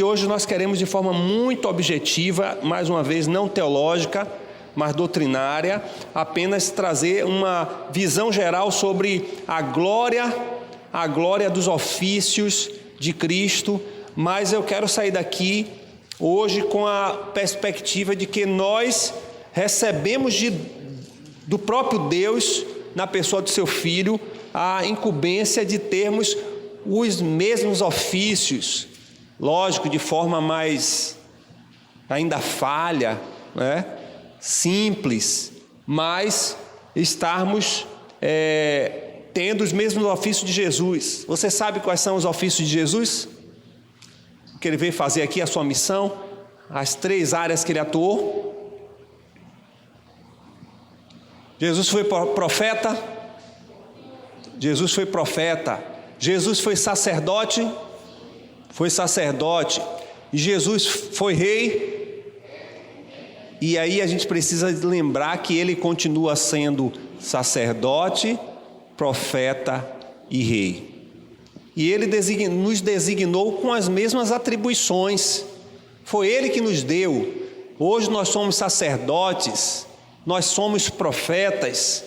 hoje nós queremos, de forma muito objetiva, mais uma vez não teológica, mas doutrinária, apenas trazer uma visão geral sobre a glória dos ofícios de Cristo. Mas eu quero sair daqui hoje com a perspectiva de que nós recebemos do próprio Deus, na pessoa do seu Filho, a incumbência de termos os mesmos ofícios, lógico, de forma mais ainda falha, né? Simples, mas estarmos tendo os mesmos ofícios de Jesus. Você sabe quais são os ofícios de Jesus? O que ele veio fazer aqui, a sua missão, as 3 áreas que ele atuou. Jesus foi profeta. Jesus foi profeta. Jesus foi sacerdote. Foi sacerdote. E Jesus foi rei. E aí a gente precisa lembrar que ele continua sendo sacerdote, profeta e rei. E ele nos designou com as mesmas atribuições. Foi ele que nos deu. Hoje nós somos sacerdotes, nós somos profetas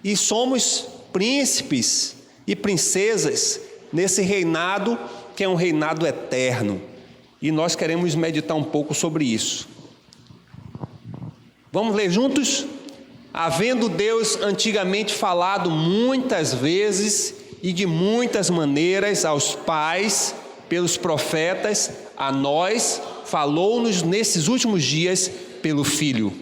e somos príncipes e princesas nesse reinado que é um reinado eterno. E nós queremos meditar um pouco sobre isso. Vamos ler juntos? Havendo Deus antigamente falado muitas vezes e de muitas maneiras aos pais, pelos profetas, a nós, falou-nos nesses últimos dias pelo Filho,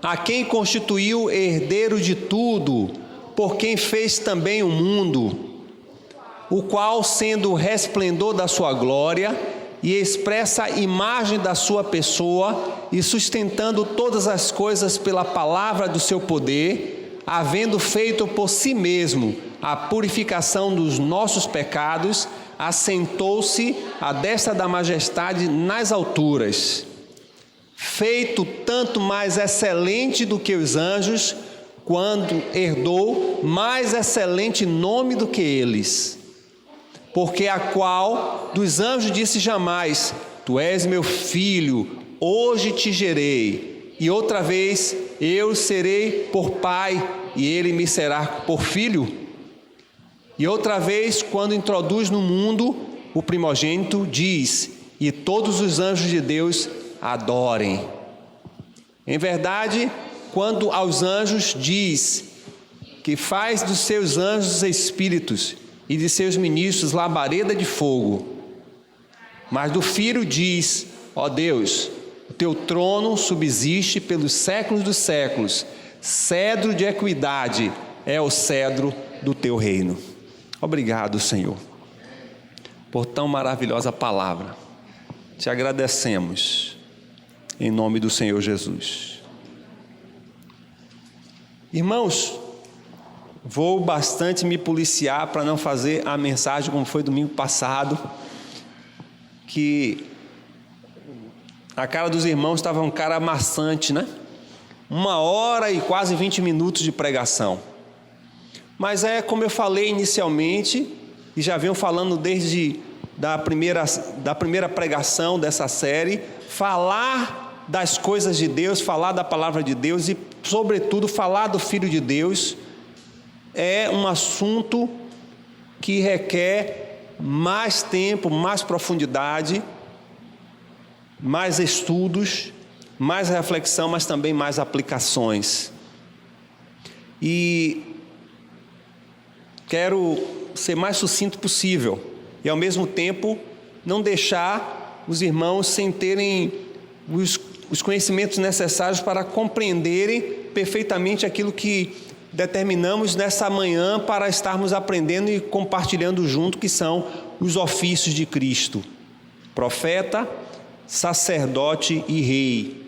a quem constituiu herdeiro de tudo, por quem fez também o mundo, o qual, sendo o resplendor da sua glória e expressa imagem da sua pessoa, e sustentando todas as coisas pela palavra do seu poder, havendo feito por si mesmo a purificação dos nossos pecados, assentou-se à destra da majestade nas alturas, feito tanto mais excelente do que os anjos, quando herdou mais excelente nome do que eles. Porque a qual dos anjos disse jamais: Tu és meu filho, hoje te gerei. E outra vez, eu serei por pai, e ele me será por filho. E outra vez, quando introduz no mundo o primogênito, diz: E todos os anjos de Deus adorem. Em verdade, quando aos anjos diz que faz dos seus anjos espíritos e de seus ministros labareda de fogo. Mas do Filho diz: Ó Deus, o teu trono subsiste pelos séculos dos séculos, cedro de equidade é o cedro do teu reino. Obrigado, Senhor, por tão maravilhosa palavra. Te agradecemos, em nome do Senhor Jesus. Irmãos, vou bastante me policiar para não fazer a mensagem como foi domingo passado, que a cara dos irmãos estava um cara amassante, né? 1h e quase 20 minutos de pregação. Mas como eu falei inicialmente, e já venho falando desde da primeira pregação dessa série, falar das coisas de Deus, falar da palavra de Deus e, sobretudo, falar do Filho de Deus é um assunto que requer mais tempo, mais profundidade, mais estudos, mais reflexão, mas também mais aplicações. E quero ser mais sucinto possível e, ao mesmo tempo, não deixar os irmãos sem terem os conhecimentos necessários para compreenderem perfeitamente aquilo que determinamos nessa manhã para estarmos aprendendo e compartilhando junto, que são os ofícios de Cristo: profeta, sacerdote e rei.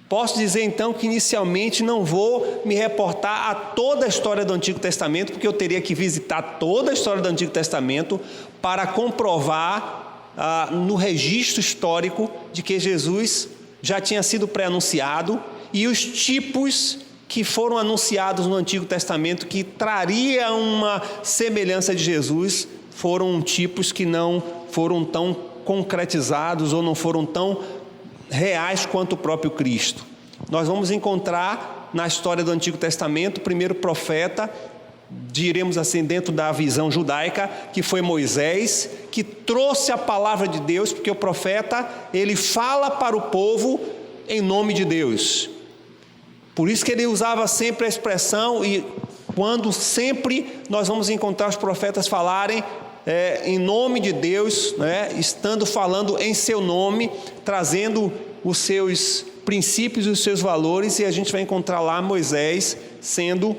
Posso dizer então que inicialmente não vou me reportar a toda a história do Antigo Testamento, porque eu teria que visitar toda a história do Antigo Testamento para comprovar no registro histórico de que Jesus já tinha sido pré-anunciado, e os tipos que foram anunciados no Antigo Testamento que traria uma semelhança de Jesus foram tipos que não foram tão concretizados ou não foram tão reais quanto o próprio Cristo. Nós vamos encontrar na história do Antigo Testamento o primeiro profeta, diremos assim, dentro da visão judaica, que foi Moisés, que trouxe a palavra de Deus, porque o profeta, ele fala para o povo em nome de Deus. Por isso que ele usava sempre a expressão, e quando sempre nós vamos encontrar os profetas falarem em nome de Deus, né, estando falando em seu nome, trazendo os seus princípios e os seus valores, e a gente vai encontrar lá Moisés sendo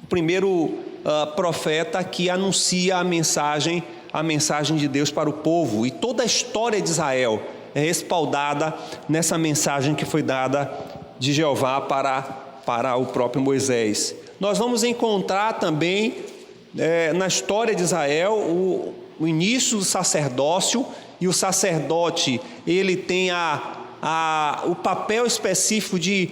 o primeiro profeta que anuncia a mensagem de Deus para o povo, e toda a história de Israel é respaldada nessa mensagem que foi dada de Jeová para o próprio Moisés. Nós vamos encontrar também na história de Israel o início do sacerdócio, e o sacerdote ele tem o papel específico de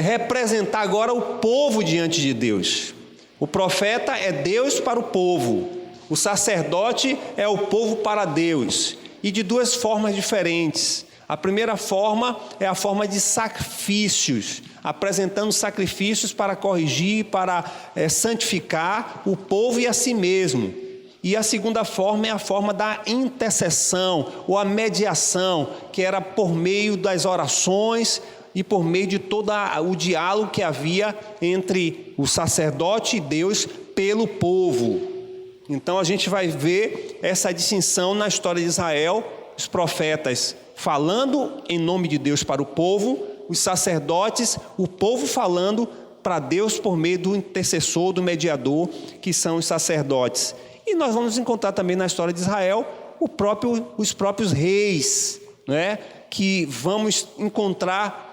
representar agora o povo diante de Deus. O profeta é Deus para o povo, o sacerdote é o povo para Deus, e de duas formas diferentes. A primeira forma é a forma de sacrifícios, apresentando sacrifícios para corrigir, para santificar o povo e a si mesmo. E a segunda forma é a forma da intercessão, ou a mediação, que era por meio das orações e por meio de todo o diálogo que havia entre o sacerdote e Deus pelo povo. Então a gente vai ver essa distinção na história de Israel, os profetas falando em nome de Deus para o povo, os sacerdotes, o povo falando para Deus por meio do intercessor, do mediador, que são os sacerdotes. E nós vamos encontrar também na história de Israel os próprios reis, né? Que vamos encontrar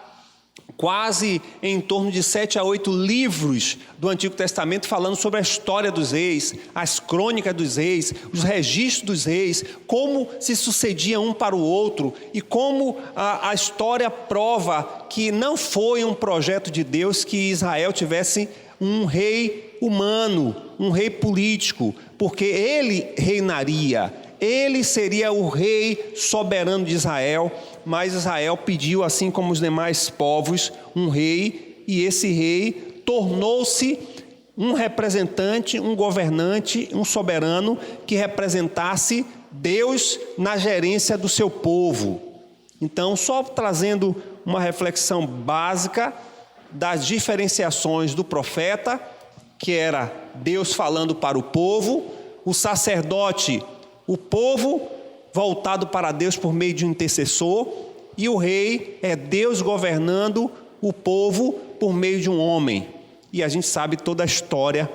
quase em torno de 7 a 8 livros do Antigo Testamento falando sobre a história dos reis, as crônicas dos reis, os registros dos reis, como se sucedia um para o outro, e como a história prova que não foi um projeto de Deus que Israel tivesse um rei humano, um rei político, porque ele reinaria, ele seria o rei soberano de Israel, mas Israel pediu, assim como os demais povos, um rei, e esse rei tornou-se um representante, um governante, um soberano que representasse Deus na gerência do seu povo. Então, só trazendo uma reflexão básica das diferenciações do profeta, que era Deus falando para o povo, o sacerdote, o povo voltado para Deus por meio de um intercessor, e o rei é Deus governando o povo por meio de um homem. E a gente sabe toda a história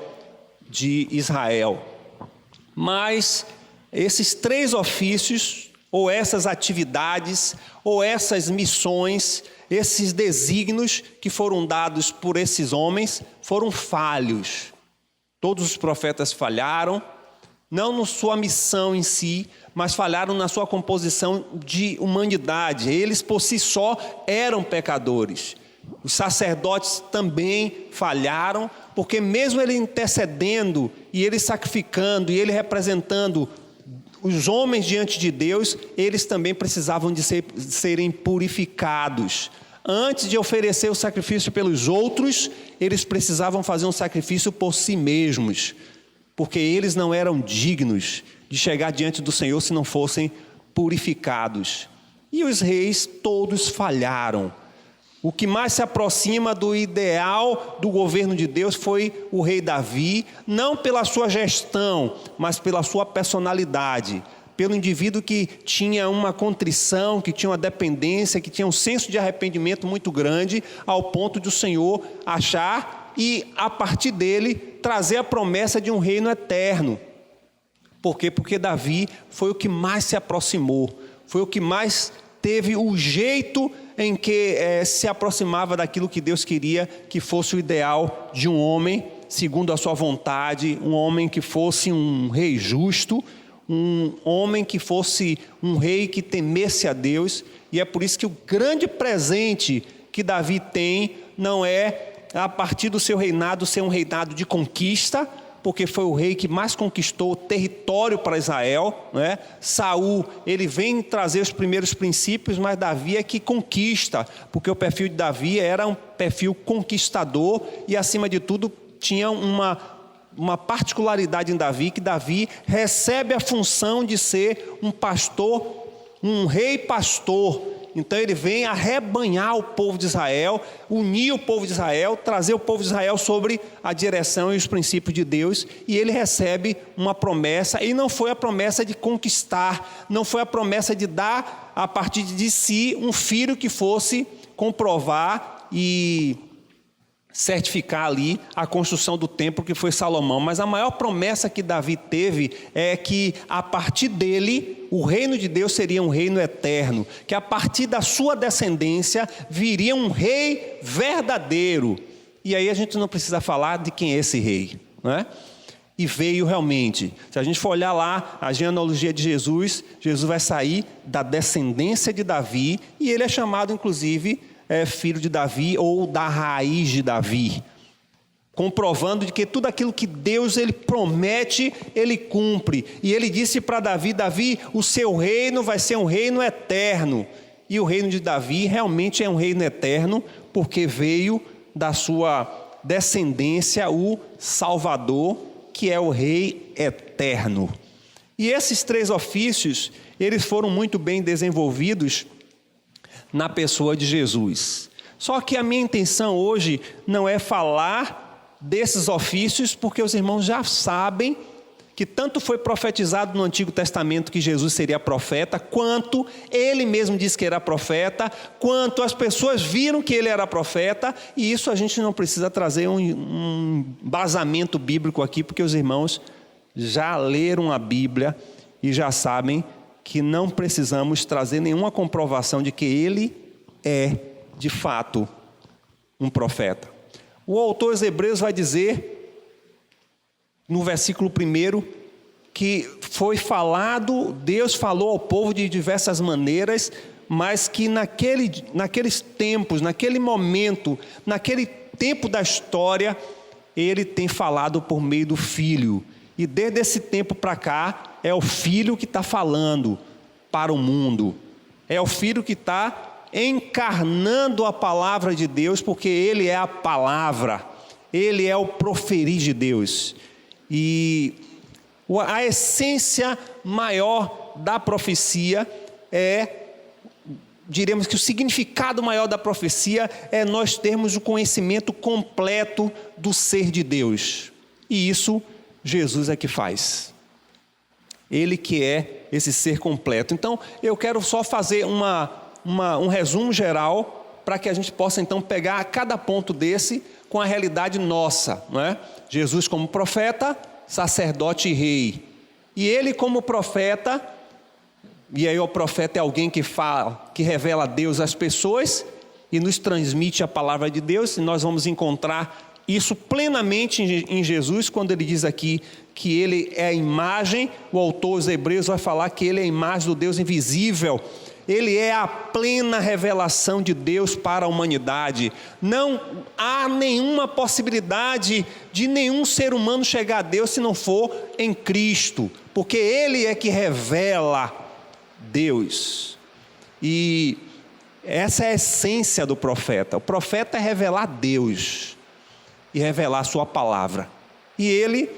de Israel. Mas esses três ofícios, ou essas atividades, ou essas missões, esses desígnios que foram dados por esses homens, foram falhos. Todos os profetas falharam, não na sua missão em si, mas falharam na sua composição de humanidade. Eles por si só eram pecadores. Os sacerdotes também falharam, porque mesmo ele intercedendo, e ele sacrificando, e ele representando os homens diante de Deus, eles também precisavam de serem purificados. Antes de oferecer o sacrifício pelos outros, eles precisavam fazer um sacrifício por si mesmos, porque eles não eram dignos de chegar diante do Senhor se não fossem purificados. E os reis todos falharam. O que mais se aproxima do ideal do governo de Deus foi o rei Davi, não pela sua gestão, mas pela sua personalidade, pelo indivíduo que tinha uma contrição, que tinha uma dependência, que tinha um senso de arrependimento muito grande, ao ponto de o Senhor achar e, a partir dele, trazer a promessa de um reino eterno. Por quê? Porque Davi foi o que mais se aproximou, foi o que mais teve o jeito em que se aproximava daquilo que Deus queria que fosse o ideal de um homem, segundo a sua vontade, um homem que fosse um rei justo, um homem que fosse um rei que temesse a Deus. E é por isso que o grande presente que Davi tem não é, a partir do seu reinado, ser um reinado de conquista, porque foi o rei que mais conquistou território para Israel, né? Saul, ele vem trazer os primeiros princípios, mas Davi é que conquista, porque o perfil de Davi era um perfil conquistador e, acima de tudo, tinha uma particularidade em Davi, que Davi recebe a função de ser um pastor, um rei pastor. Então ele vem arrebanhar o povo de Israel, unir o povo de Israel, trazer o povo de Israel sobre a direção e os princípios de Deus, e ele recebe uma promessa, e não foi a promessa de conquistar, não foi a promessa de dar a partir de si um filho que fosse comprovar e certificar ali a construção do templo, que foi Salomão. Mas a maior promessa que Davi teve é que a partir dele o reino de Deus seria um reino eterno, que a partir da sua descendência viria um rei verdadeiro. E aí a gente não precisa falar de quem é esse rei, não é? E veio realmente. Se a gente for olhar lá a genealogia de Jesus, Jesus vai sair da descendência de Davi, e ele é chamado inclusive filho de Davi, ou da raiz de Davi, comprovando de que tudo aquilo que Deus ele promete, ele cumpre. E ele disse para Davi: Davi, o seu reino vai ser um reino eterno. E o reino de Davi realmente é um reino eterno, porque veio da sua descendência o Salvador, que é o Rei eterno. E esses 3 ofícios, eles foram muito bem desenvolvidos na pessoa de Jesus. Só que a minha intenção hoje não é falar desses ofícios, porque os irmãos já sabem que tanto foi profetizado no Antigo Testamento que Jesus seria profeta, quanto ele mesmo disse que era profeta, quanto as pessoas viram que ele era profeta, e isso a gente não precisa trazer um embasamento bíblico aqui, porque os irmãos já leram a Bíblia e já sabem que não precisamos trazer nenhuma comprovação de que ele é, de fato, um profeta. O autor aos Hebreus vai dizer, no versículo 1, que foi falado, Deus falou ao povo de diversas maneiras, mas que naqueles tempos, naquele momento, naquele tempo da história, ele tem falado por meio do Filho. E desde esse tempo para cá, é o Filho que está falando para o mundo. É o Filho que está encarnando a palavra de Deus, porque ele é a palavra, ele é o proferir de Deus. E a essência maior da profecia diremos que o significado maior da profecia é nós termos o conhecimento completo do ser de Deus. E isso Jesus é que faz. Ele que é esse ser completo. Então, eu quero só fazer um resumo geral, para que a gente possa então pegar cada ponto desse com a realidade nossa, não é? Jesus como profeta, sacerdote e rei. E ele como profeta, e aí o profeta é alguém que fala, que revela a Deus às pessoas e nos transmite a palavra de Deus, e nós vamos encontrar isso plenamente em Jesus, quando ele diz aqui que ele é a imagem. O autor aos Hebreus vai falar que ele é a imagem do Deus invisível. Ele é a plena revelação de Deus para a humanidade. Não há nenhuma possibilidade de nenhum ser humano chegar a Deus se não for em Cristo, porque ele é que revela Deus. E essa é a essência do profeta. O profeta é revelar Deus e revelar a sua palavra. E ele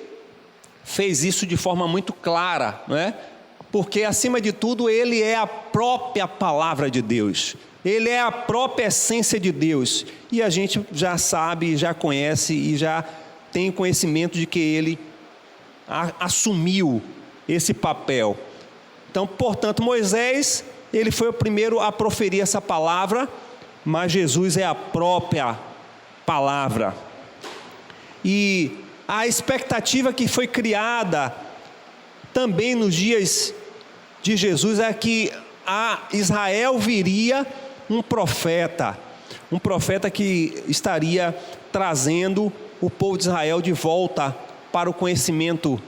fez isso de forma muito clara, não é? Porque, acima de tudo, ele é a própria palavra de Deus. Ele é a própria essência de Deus. E a gente já sabe, já conhece e já tem conhecimento de que ele assumiu esse papel. Então, portanto, Moisés, ele foi o primeiro a proferir essa palavra, mas Jesus é a própria palavra. E a expectativa que foi criada também nos dias de Jesus é que a Israel viria um profeta que estaria trazendo o povo de Israel de volta para o conhecimento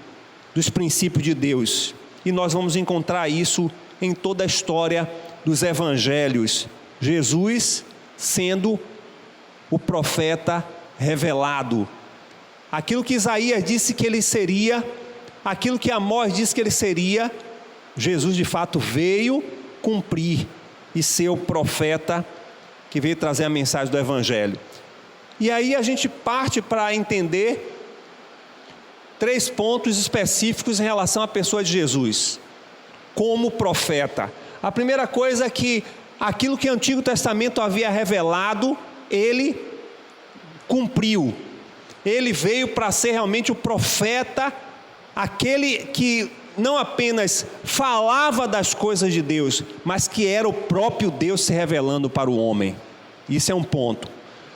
dos princípios de Deus. E nós vamos encontrar isso em toda a história dos evangelhos. Jesus sendo o profeta revelado. Aquilo que Isaías disse que ele seria, aquilo que Amós disse que ele seria, Jesus de fato veio cumprir e ser o profeta que veio trazer a mensagem do Evangelho. E aí a gente parte para entender 3 pontos específicos em relação à pessoa de Jesus, como profeta. A primeira coisa é que aquilo que o Antigo Testamento havia revelado, ele cumpriu. Ele veio para ser realmente o profeta, aquele que não apenas falava das coisas de Deus, mas que era o próprio Deus se revelando para o homem. Isso é um ponto.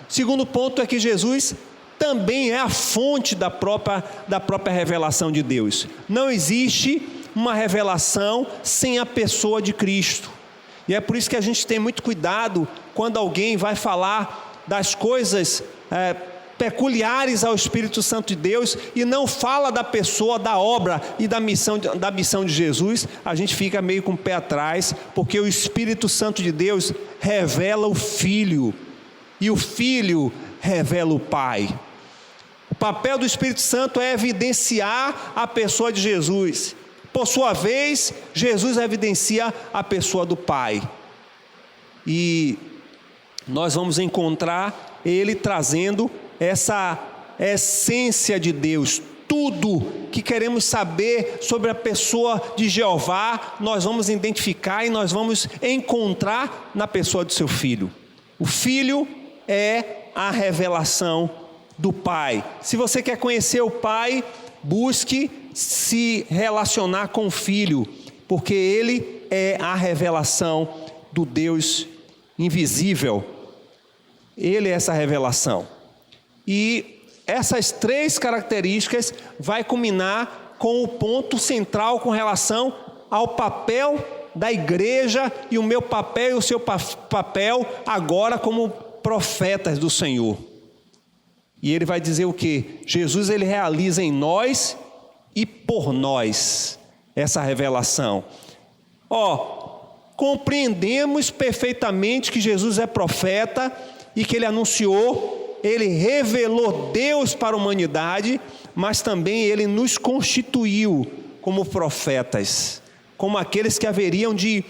Segundo ponto é que Jesus também é a fonte da própria revelação de Deus. Não existe uma revelação sem a pessoa de Cristo. E é por isso que a gente tem muito cuidado quando alguém vai falar das coisas peculiares ao Espírito Santo de Deus e não fala da pessoa, da obra e da missão de Jesus. A gente fica meio com o pé atrás, porque o Espírito Santo de Deus revela o Filho e o Filho revela o Pai. O papel do Espírito Santo é evidenciar a pessoa de Jesus. Por sua vez, Jesus evidencia a pessoa do Pai. E nós vamos encontrar ele trazendo essa essência de Deus. Tudo que queremos saber sobre a pessoa de Jeová, nós vamos identificar e nós vamos encontrar na pessoa do seu Filho. O Filho é a revelação do Pai. Se você quer conhecer o Pai, busque se relacionar com o Filho, porque ele é a revelação do Deus invisível. Ele é essa revelação. E essas 3 características vai culminar com o ponto central com relação ao papel da igreja e o meu papel e o seu papel agora como profetas do Senhor. E ele vai dizer o quê? Jesus, ele realiza em nós e por nós essa revelação. Compreendemos perfeitamente que Jesus é profeta e que ele anunciou, ele revelou Deus para a humanidade, mas também ele nos constituiu como profetas, como aqueles que haveriam de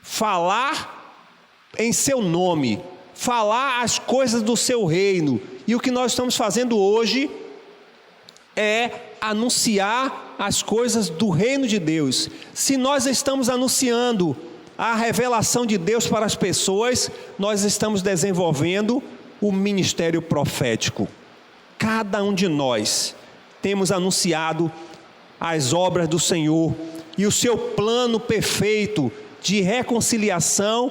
falar em seu nome, falar as coisas do seu reino. E o que nós estamos fazendo hoje é anunciar as coisas do reino de Deus. Se nós estamos anunciando a revelação de Deus para as pessoas, nós estamos desenvolvendo o ministério profético. Cada um de nós temos anunciado as obras do Senhor e o seu plano perfeito de reconciliação,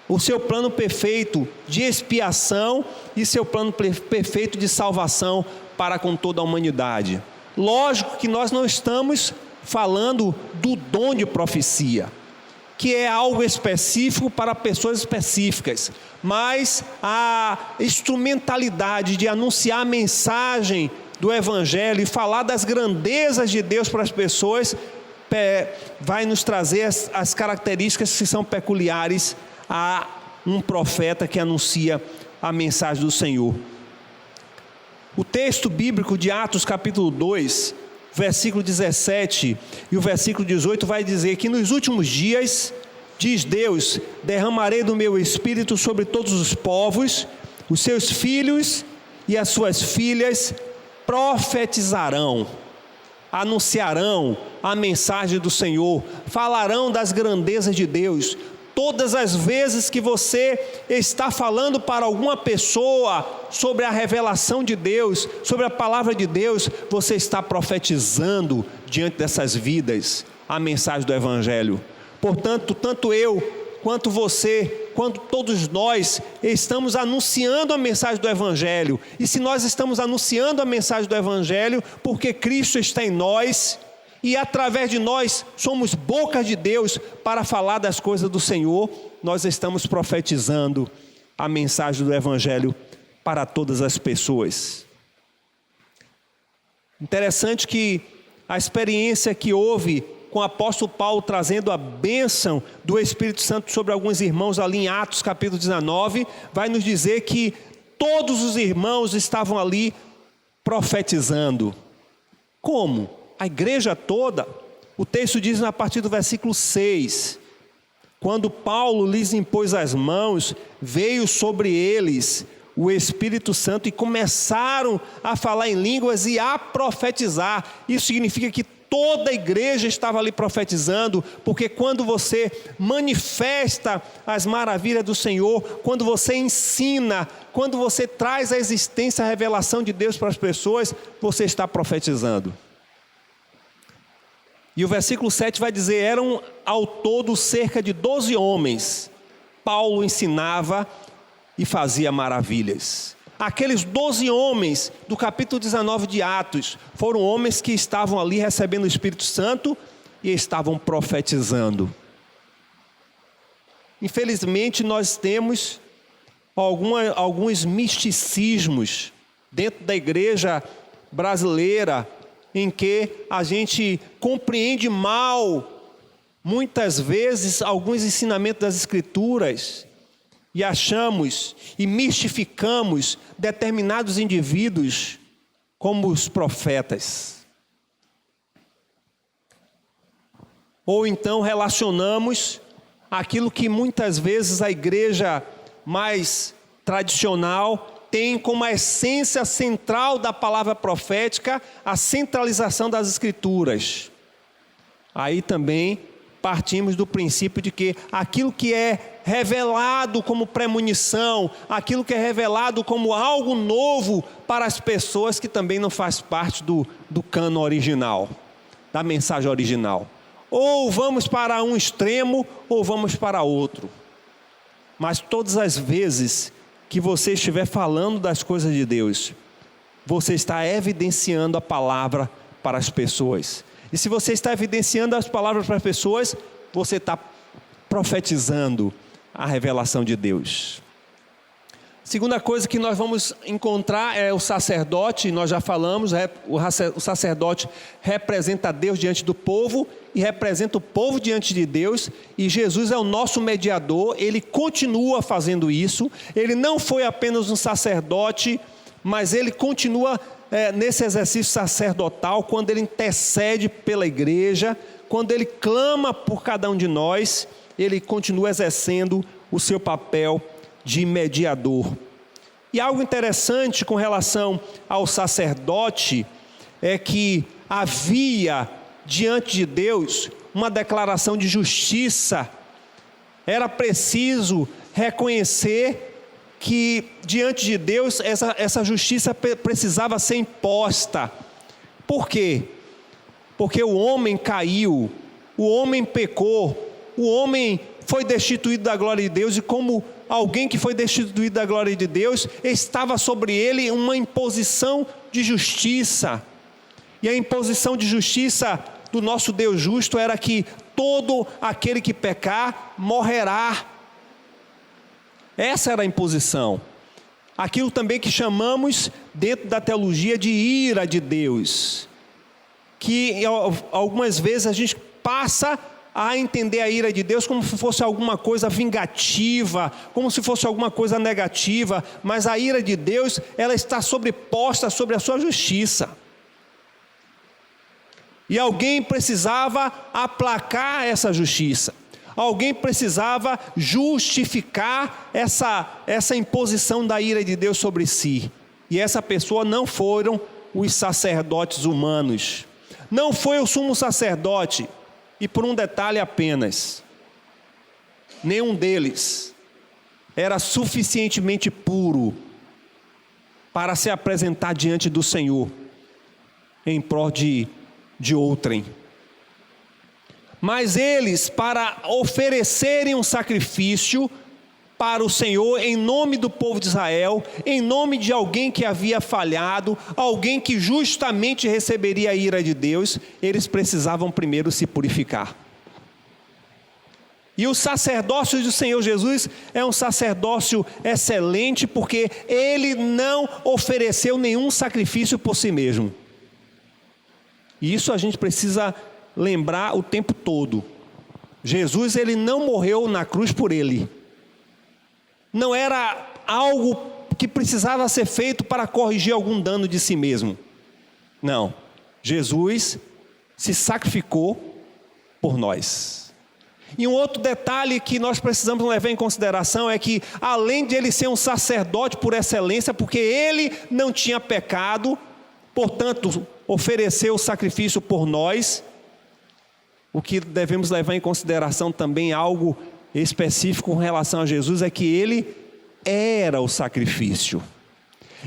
o seu plano perfeito de expiação e seu plano perfeito de salvação para com toda a humanidade. Lógico que nós não estamos falando do dom de profecia, que é algo específico para pessoas específicas, mas a instrumentalidade de anunciar a mensagem do Evangelho e falar das grandezas de Deus para as pessoas vai nos trazer as características que são peculiares a um profeta que anuncia a mensagem do Senhor. O texto bíblico de Atos capítulo 2, versículo 17 e o versículo 18 vai dizer que nos últimos dias, diz Deus, derramarei do meu espírito sobre todos os povos, os seus filhos e as suas filhas profetizarão, anunciarão a mensagem do Senhor, falarão das grandezas de Deus. Todas as vezes que você está falando para alguma pessoa sobre a revelação de Deus, sobre a palavra de Deus, você está profetizando diante dessas vidas a mensagem do Evangelho. Portanto, tanto eu, quanto você, quanto todos nós, estamos anunciando a mensagem do Evangelho. E se nós estamos anunciando a mensagem do Evangelho, porque Cristo está em nós, e através de nós somos bocas de Deus para falar das coisas do Senhor, nós estamos profetizando a mensagem do Evangelho para todas as pessoas. Interessante que a experiência que houve com o apóstolo Paulo trazendo a bênção do Espírito Santo sobre alguns irmãos ali em Atos capítulo 19, vai nos dizer que todos os irmãos estavam ali profetizando. Como? A igreja toda. O texto diz a partir do versículo 6, quando Paulo lhes impôs as mãos, veio sobre eles o Espírito Santo e começaram a falar em línguas e a profetizar. Isso significa que toda a igreja estava ali profetizando, porque quando você manifesta as maravilhas do Senhor, quando você ensina, quando você traz à existência a revelação de Deus para as pessoas, você está profetizando. E o versículo 7 vai dizer, eram ao todo cerca de 12 homens. Paulo ensinava e fazia maravilhas. Aqueles 12 homens do capítulo 19 de Atos, foram homens que estavam ali recebendo o Espírito Santo e estavam profetizando. Infelizmente nós temos alguns misticismos dentro da igreja brasileira, em que a gente compreende mal, muitas vezes, alguns ensinamentos das Escrituras, e achamos e mistificamos determinados indivíduos como os profetas. Ou então relacionamos aquilo que muitas vezes a igreja mais tradicional tem como a essência central da palavra profética a centralização das Escrituras. Aí também partimos do princípio de que aquilo que é revelado como premonição, aquilo que é revelado como algo novo para as pessoas que também não faz parte do cano original, da mensagem original. Ou vamos para um extremo ou vamos para outro. Mas todas as vezes que você estiver falando das coisas de Deus, você está evidenciando a palavra para as pessoas. E se você está evidenciando as palavras para as pessoas, você está profetizando a revelação de Deus. Segunda coisa que nós vamos encontrar é o sacerdote. Nós já falamos, o sacerdote representa Deus diante do povo e representa o povo diante de Deus, e Jesus é o nosso mediador. Ele continua fazendo isso. Ele não foi apenas um sacerdote, mas ele continua nesse exercício sacerdotal, quando ele intercede pela igreja, quando ele clama por cada um de nós, ele continua exercendo o seu papel de mediador. E algo interessante com relação ao sacerdote é que havia diante de Deus uma declaração de justiça. Era preciso reconhecer que diante de Deus essa justiça precisava ser imposta. Por quê? Porque o homem caiu, o homem pecou, o homem foi destituído da glória de Deus, e como alguém que foi destituído da glória de Deus, estava sobre ele uma imposição de justiça. E a imposição de justiça do nosso Deus justo era que todo aquele que pecar morrerá. Essa era a imposição. Aquilo também que chamamos dentro da teologia de ira de Deus, que algumas vezes a gente passa a entender a ira de Deus como se fosse alguma coisa vingativa, como se fosse alguma coisa negativa, mas a ira de Deus, ela está sobreposta sobre a sua justiça. E alguém precisava aplacar essa justiça. Alguém precisava justificar essa imposição da ira de Deus sobre si. E essa pessoa não foram os sacerdotes humanos. Não foi o sumo sacerdote. E por um detalhe apenas, nenhum deles era suficientemente puro para se apresentar diante do Senhor em prol de outrem. Mas eles, para oferecerem um sacrifício para o Senhor, em nome do povo de Israel, em nome de alguém que havia falhado, alguém que justamente receberia a ira de Deus, eles precisavam primeiro se purificar. E o sacerdócio do Senhor Jesus é um sacerdócio excelente, porque ele não ofereceu nenhum sacrifício por si mesmo. E isso a gente precisa lembrar o tempo todo. Jesus, ele não morreu na cruz por ele. Não era algo que precisava ser feito para corrigir algum dano de si mesmo. Não, Jesus se sacrificou por nós. E um outro detalhe que nós precisamos levar em consideração é que, além de ele ser um sacerdote por excelência, porque ele não tinha pecado, portanto, ofereceu o sacrifício por nós, o que devemos levar em consideração também, algo específico com relação a Jesus, é que ele era o sacrifício.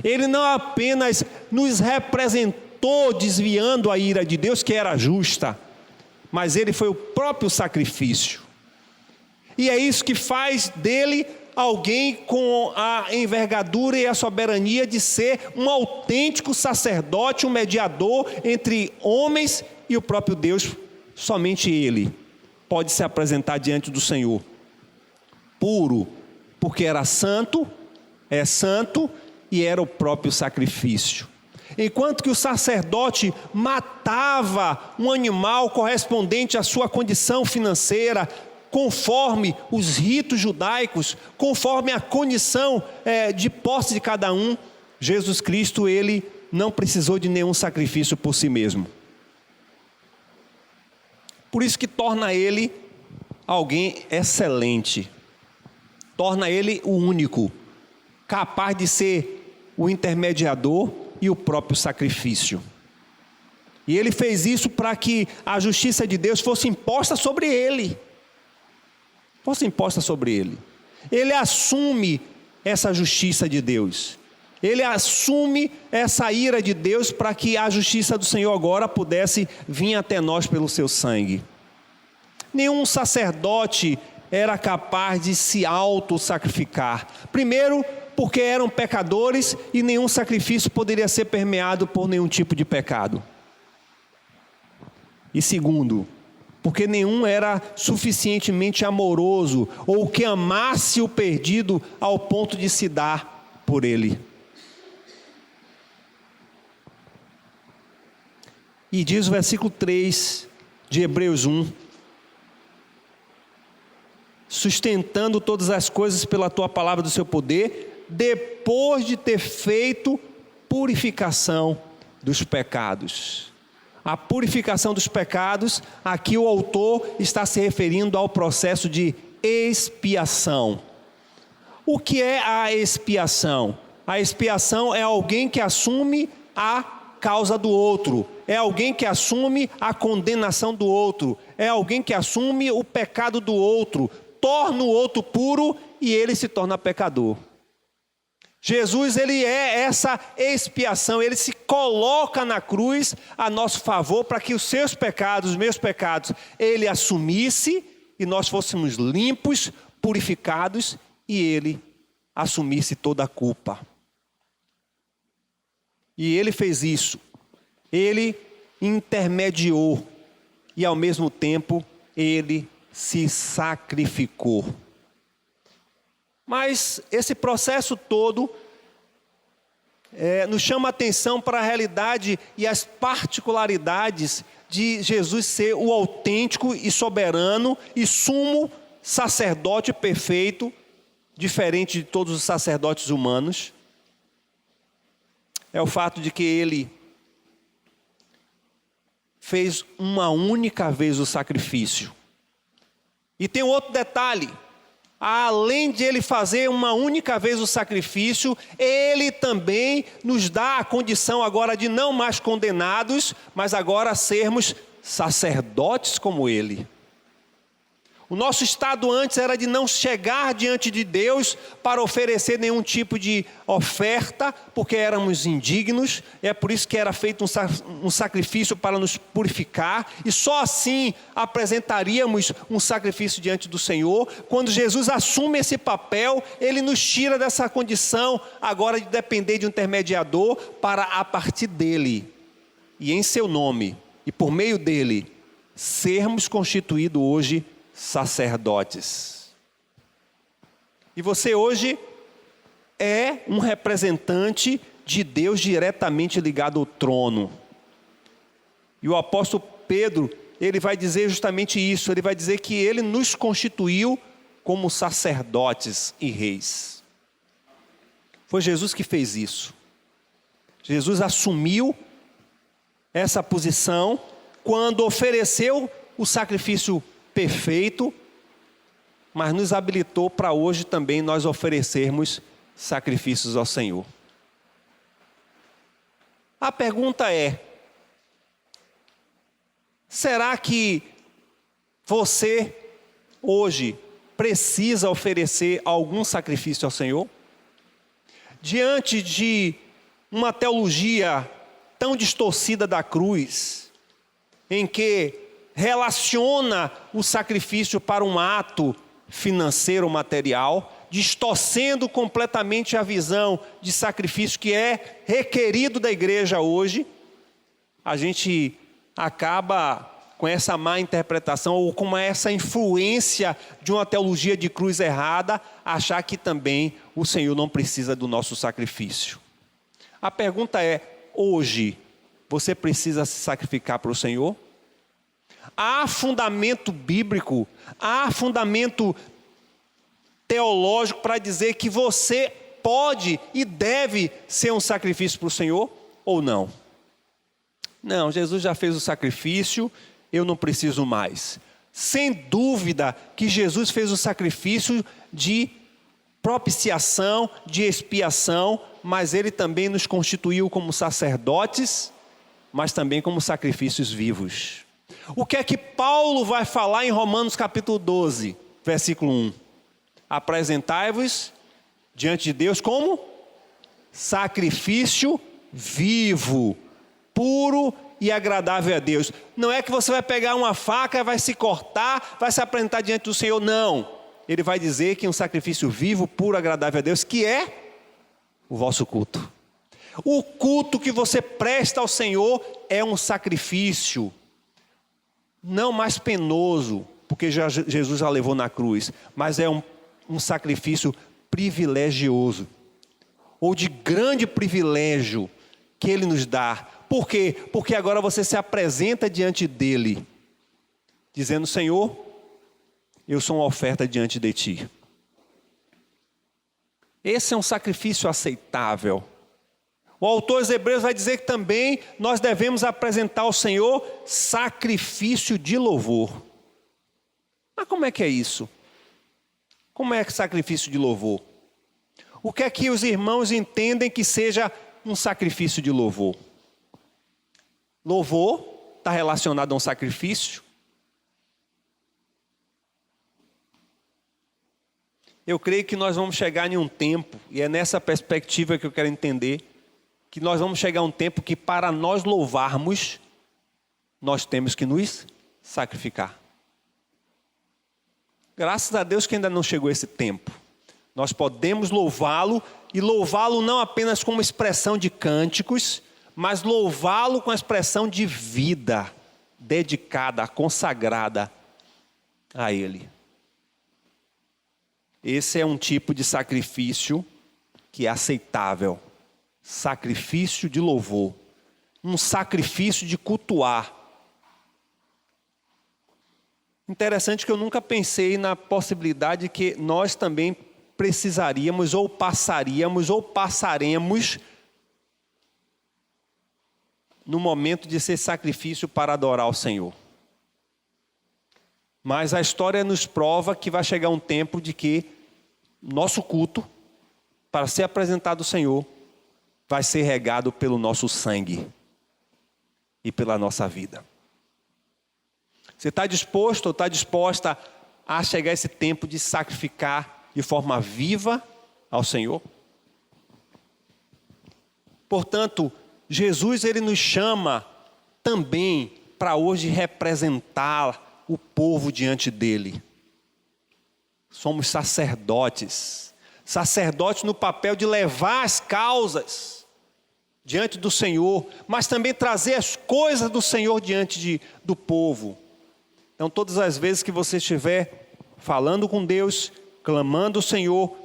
Ele não apenas nos representou desviando a ira de Deus, que era justa, mas ele foi o próprio sacrifício. E é isso que faz dele alguém com a envergadura e a soberania de ser um autêntico sacerdote, um mediador entre homens e o próprio Deus. Somente ele pode se apresentar diante do Senhor puro, porque era santo, é santo e era o próprio sacrifício. Enquanto que o sacerdote matava um animal correspondente à sua condição financeira, conforme os ritos judaicos, conforme a condição de posse de cada um, Jesus Cristo, ele não precisou de nenhum sacrifício por si mesmo. Por isso que torna ele alguém excelente, torna ele o único, capaz de ser o intermediador e o próprio sacrifício. E ele fez isso para que a justiça de Deus fosse imposta sobre ele. Ele assume essa justiça de Deus. Ele assume essa ira de Deus para que a justiça do Senhor agora pudesse vir até nós pelo seu sangue. Nenhum sacerdote era capaz de se auto-sacrificar. Primeiro, porque eram pecadores e nenhum sacrifício poderia ser permeado por nenhum tipo de pecado. E segundo, porque nenhum era suficientemente amoroso ou que amasse o perdido ao ponto de se dar por ele. E diz o versículo 3 de Hebreus 1: sustentando todas as coisas pela tua palavra do seu poder, depois de ter feito purificação dos pecados. A purificação dos pecados, aqui o autor está se referindo ao processo de expiação. O que é a expiação? A expiação é alguém que assume a causa do outro, é alguém que assume a condenação do outro, é alguém que assume o pecado do outro, torna o outro puro e ele se torna pecador. Jesus, ele é essa expiação, ele se coloca na cruz a nosso favor para que os seus pecados, os meus pecados, ele assumisse e nós fôssemos limpos, purificados e ele assumisse toda a culpa. E ele fez isso, ele intermediou e ao mesmo tempo ele se sacrificou. Mas esse processo todo nos chama a atenção para a realidade e as particularidades de Jesus ser o autêntico e soberano e sumo sacerdote perfeito, diferente de todos os sacerdotes humanos. É o fato de que ele fez uma única vez o sacrifício. E tem outro detalhe: além de ele fazer uma única vez o sacrifício, ele também nos dá a condição agora de não mais condenados, mas agora sermos sacerdotes como ele. O nosso estado antes era de não chegar diante de Deus para oferecer nenhum tipo de oferta, porque éramos indignos. É por isso que era feito um sacrifício para nos purificar. E só assim apresentaríamos um sacrifício diante do Senhor. Quando Jesus assume esse papel, ele nos tira dessa condição agora de depender de um intermediador, para a partir dele e em seu nome e por meio dele sermos constituídos hoje sacerdotes. E você hoje é um representante de Deus diretamente ligado ao trono. E o apóstolo Pedro, ele vai dizer justamente isso, ele vai dizer que ele nos constituiu como sacerdotes e reis. Foi Jesus que fez isso. Jesus assumiu essa posição quando ofereceu o sacrifício perfeito, mas nos habilitou para hoje também nós oferecermos sacrifícios ao Senhor. A pergunta é: será que você hoje precisa oferecer algum sacrifício ao Senhor? Diante de uma teologia tão distorcida da cruz, em que relaciona o sacrifício para um ato financeiro material, distorcendo completamente a visão de sacrifício que é requerido da igreja hoje, a gente acaba com essa má interpretação ou com essa influência de uma teologia de cruz errada, achar que também o Senhor não precisa do nosso sacrifício. A pergunta é: hoje você precisa se sacrificar para o Senhor? Há fundamento bíblico, há fundamento teológico para dizer que você pode e deve ser um sacrifício para o Senhor ou não? Não, Jesus já fez o sacrifício, eu não preciso mais. Sem dúvida que Jesus fez o sacrifício de propiciação, de expiação, mas Ele também nos constituiu como sacerdotes, mas também como sacrifícios vivos. O que é que Paulo vai falar em Romanos capítulo 12, versículo 1? Apresentai-vos diante de Deus como sacrifício vivo, puro e agradável a Deus. Não é que você vai pegar uma faca, vai se cortar, vai se apresentar diante do Senhor, não. Ele vai dizer que é um sacrifício vivo, puro, agradável a Deus, que é o vosso culto. O culto que você presta ao Senhor é um sacrifício, não mais penoso, porque Jesus já levou na cruz, mas é um sacrifício privilegioso, ou de grande privilégio que Ele nos dá. Por quê? Porque agora você se apresenta diante dEle, dizendo: Senhor, eu sou uma oferta diante de Ti. Esse é um sacrifício aceitável. O autor aos Hebreus vai dizer que também nós devemos apresentar ao Senhor sacrifício de louvor. Mas como é que é isso? Como é que sacrifício de louvor? O que é que os irmãos entendem que seja um sacrifício de louvor? Louvor está relacionado a um sacrifício. Eu creio que nós vamos chegar em um tempo, e é nessa perspectiva que eu quero entender, que nós vamos chegar a um tempo que para nós louvarmos, nós temos que nos sacrificar. Graças a Deus que ainda não chegou esse tempo. Nós podemos louvá-lo, e louvá-lo não apenas como expressão de cânticos, mas louvá-lo com a expressão de vida, dedicada, consagrada a Ele. Esse é um tipo de sacrifício que é aceitável. Sacrifício de louvor. Um sacrifício de cultuar. Interessante que eu nunca pensei na possibilidade de que nós também precisaríamos, ou passaríamos, ou passaremos no momento de ser sacrifício para adorar o Senhor. Mas a história nos prova que vai chegar um tempo de que nosso culto, para ser apresentado ao Senhor, vai ser regado pelo nosso sangue e pela nossa vida. Você está disposto ou está disposta a chegar esse tempo de sacrificar de forma viva ao Senhor? Portanto, Jesus ele nos chama também para hoje representar o povo diante dele. Somos sacerdotes. Sacerdotes no papel de levar as causas diante do Senhor, mas também trazer as coisas do Senhor diante do povo. Então, todas as vezes que você estiver falando com Deus, clamando ao Senhor,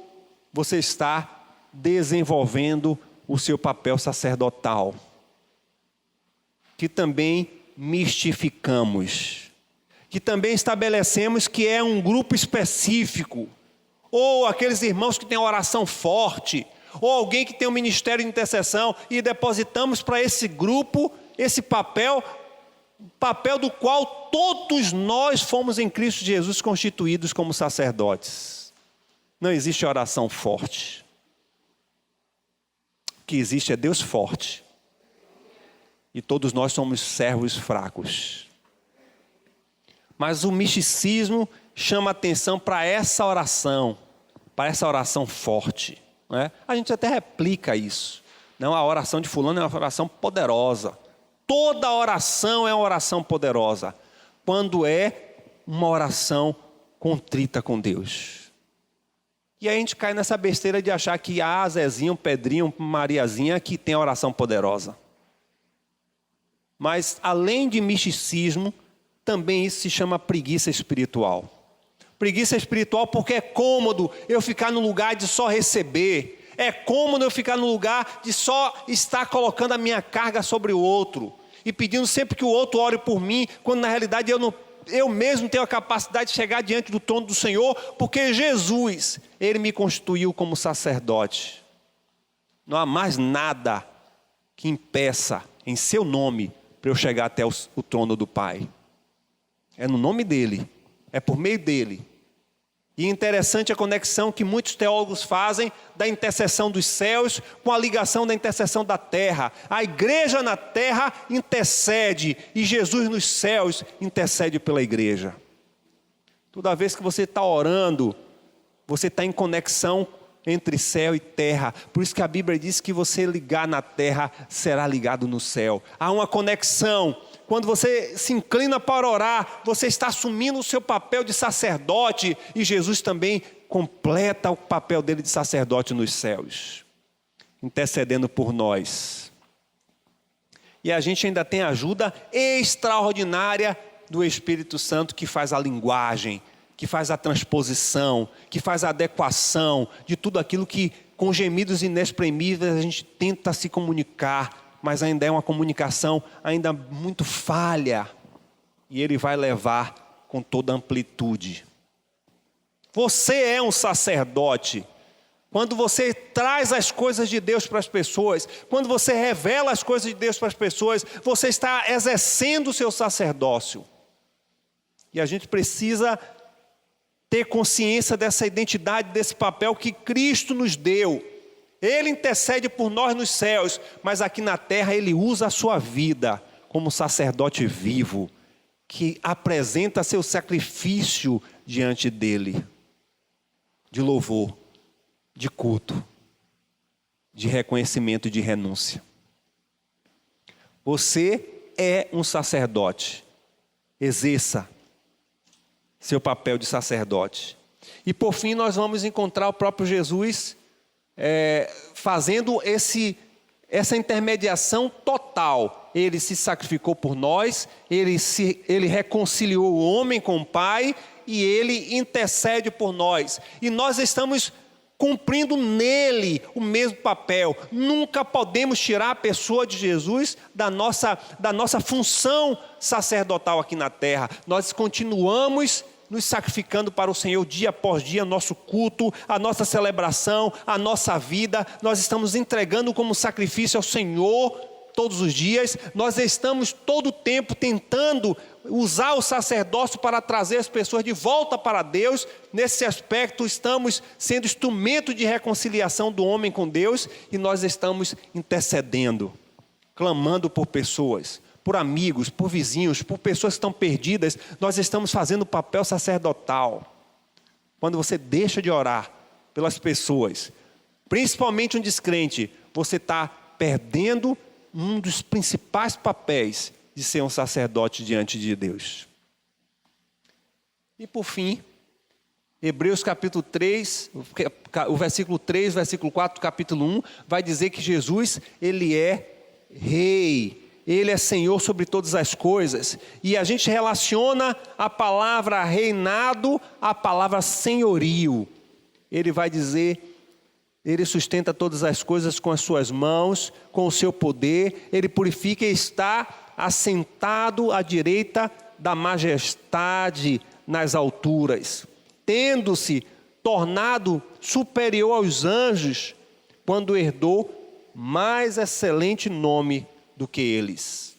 você está desenvolvendo o seu papel sacerdotal, que também mistificamos, que também estabelecemos que é um grupo específico, ou aqueles irmãos que têm oração forte, ou alguém que tem um ministério de intercessão, e depositamos para esse grupo esse papel do qual todos nós fomos em Cristo Jesus constituídos como sacerdotes. Não existe oração forte. O que existe é Deus forte. E todos nós somos servos fracos. Mas o misticismo chama atenção para essa oração forte. Né? A gente até replica isso. Não, a oração de fulano é uma oração poderosa. Toda oração é uma oração poderosa, quando é uma oração contrita com Deus. E aí a gente cai nessa besteira de achar que Zezinho, Pedrinho, Mariazinha que tem a oração poderosa. Mas além de misticismo, também isso se chama preguiça espiritual. Preguiça espiritual porque é cômodo eu ficar no lugar de só receber. É cômodo eu ficar no lugar de só estar colocando a minha carga sobre o outro. E pedindo sempre que o outro ore por mim, quando na realidade eu mesmo tenho a capacidade de chegar diante do trono do Senhor, porque Jesus, Ele me constituiu como sacerdote. Não há mais nada que impeça em seu nome para eu chegar até o trono do Pai. É no nome dEle, é por meio dEle. E é interessante a conexão que muitos teólogos fazem da intercessão dos céus com a ligação da intercessão da terra. A igreja na terra intercede e Jesus nos céus intercede pela igreja. Toda vez que você está orando, você está em conexão entre céu e terra. Por isso que a Bíblia diz que você ligar na terra, será ligado no céu. Há uma conexão. Quando você se inclina para orar, você está assumindo o seu papel de sacerdote, e Jesus também completa o papel dele de sacerdote nos céus, intercedendo por nós. E a gente ainda tem a ajuda extraordinária do Espírito Santo, que faz a linguagem, que faz a transposição, que faz a adequação de tudo aquilo que com gemidos inexprimíveis a gente tenta se comunicar, mas ainda é uma comunicação ainda muito falha, e Ele vai levar com toda amplitude. Você é um sacerdote. Quando você traz as coisas de Deus para as pessoas, quando você revela as coisas de Deus para as pessoas, você está exercendo o seu sacerdócio. E a gente precisa ter consciência dessa identidade, desse papel que Cristo nos deu. Ele intercede por nós nos céus, mas aqui na terra Ele usa a sua vida como sacerdote vivo, que apresenta seu sacrifício diante dEle, de louvor, de culto, de reconhecimento e de renúncia. Você é um sacerdote. Exerça seu papel de sacerdote. E por fim nós vamos encontrar o próprio Jesus fazendo essa intermediação total. Ele se sacrificou por nós, ele reconciliou o homem com o Pai, e Ele intercede por nós. E nós estamos cumprindo nele o mesmo papel. Nunca podemos tirar a pessoa de Jesus da nossa função sacerdotal aqui na terra. Nós continuamos nos sacrificando para o Senhor dia após dia, nosso culto, a nossa celebração, a nossa vida. Nós estamos entregando como sacrifício ao Senhor todos os dias. Nós estamos todo o tempo tentando usar o sacerdócio para trazer as pessoas de volta para Deus. Nesse aspecto, estamos sendo instrumento de reconciliação do homem com Deus, e nós estamos intercedendo, clamando por pessoas, por amigos, por vizinhos, por pessoas que estão perdidas. Nós estamos fazendo o papel sacerdotal. Quando você deixa de orar pelas pessoas, principalmente um descrente, você está perdendo um dos principais papéis de ser um sacerdote diante de Deus. E por fim, Hebreus capítulo 3, o versículo 3, versículo 4 do capítulo 1, vai dizer que Jesus, Ele é Rei. Ele é Senhor sobre todas as coisas. E a gente relaciona a palavra reinado à palavra senhorio. Ele vai dizer: Ele sustenta todas as coisas com as suas mãos, com o seu poder. Ele purifica e está assentado à direita da majestade nas alturas, tendo-se tornado superior aos anjos, quando herdou mais excelente nome do que eles.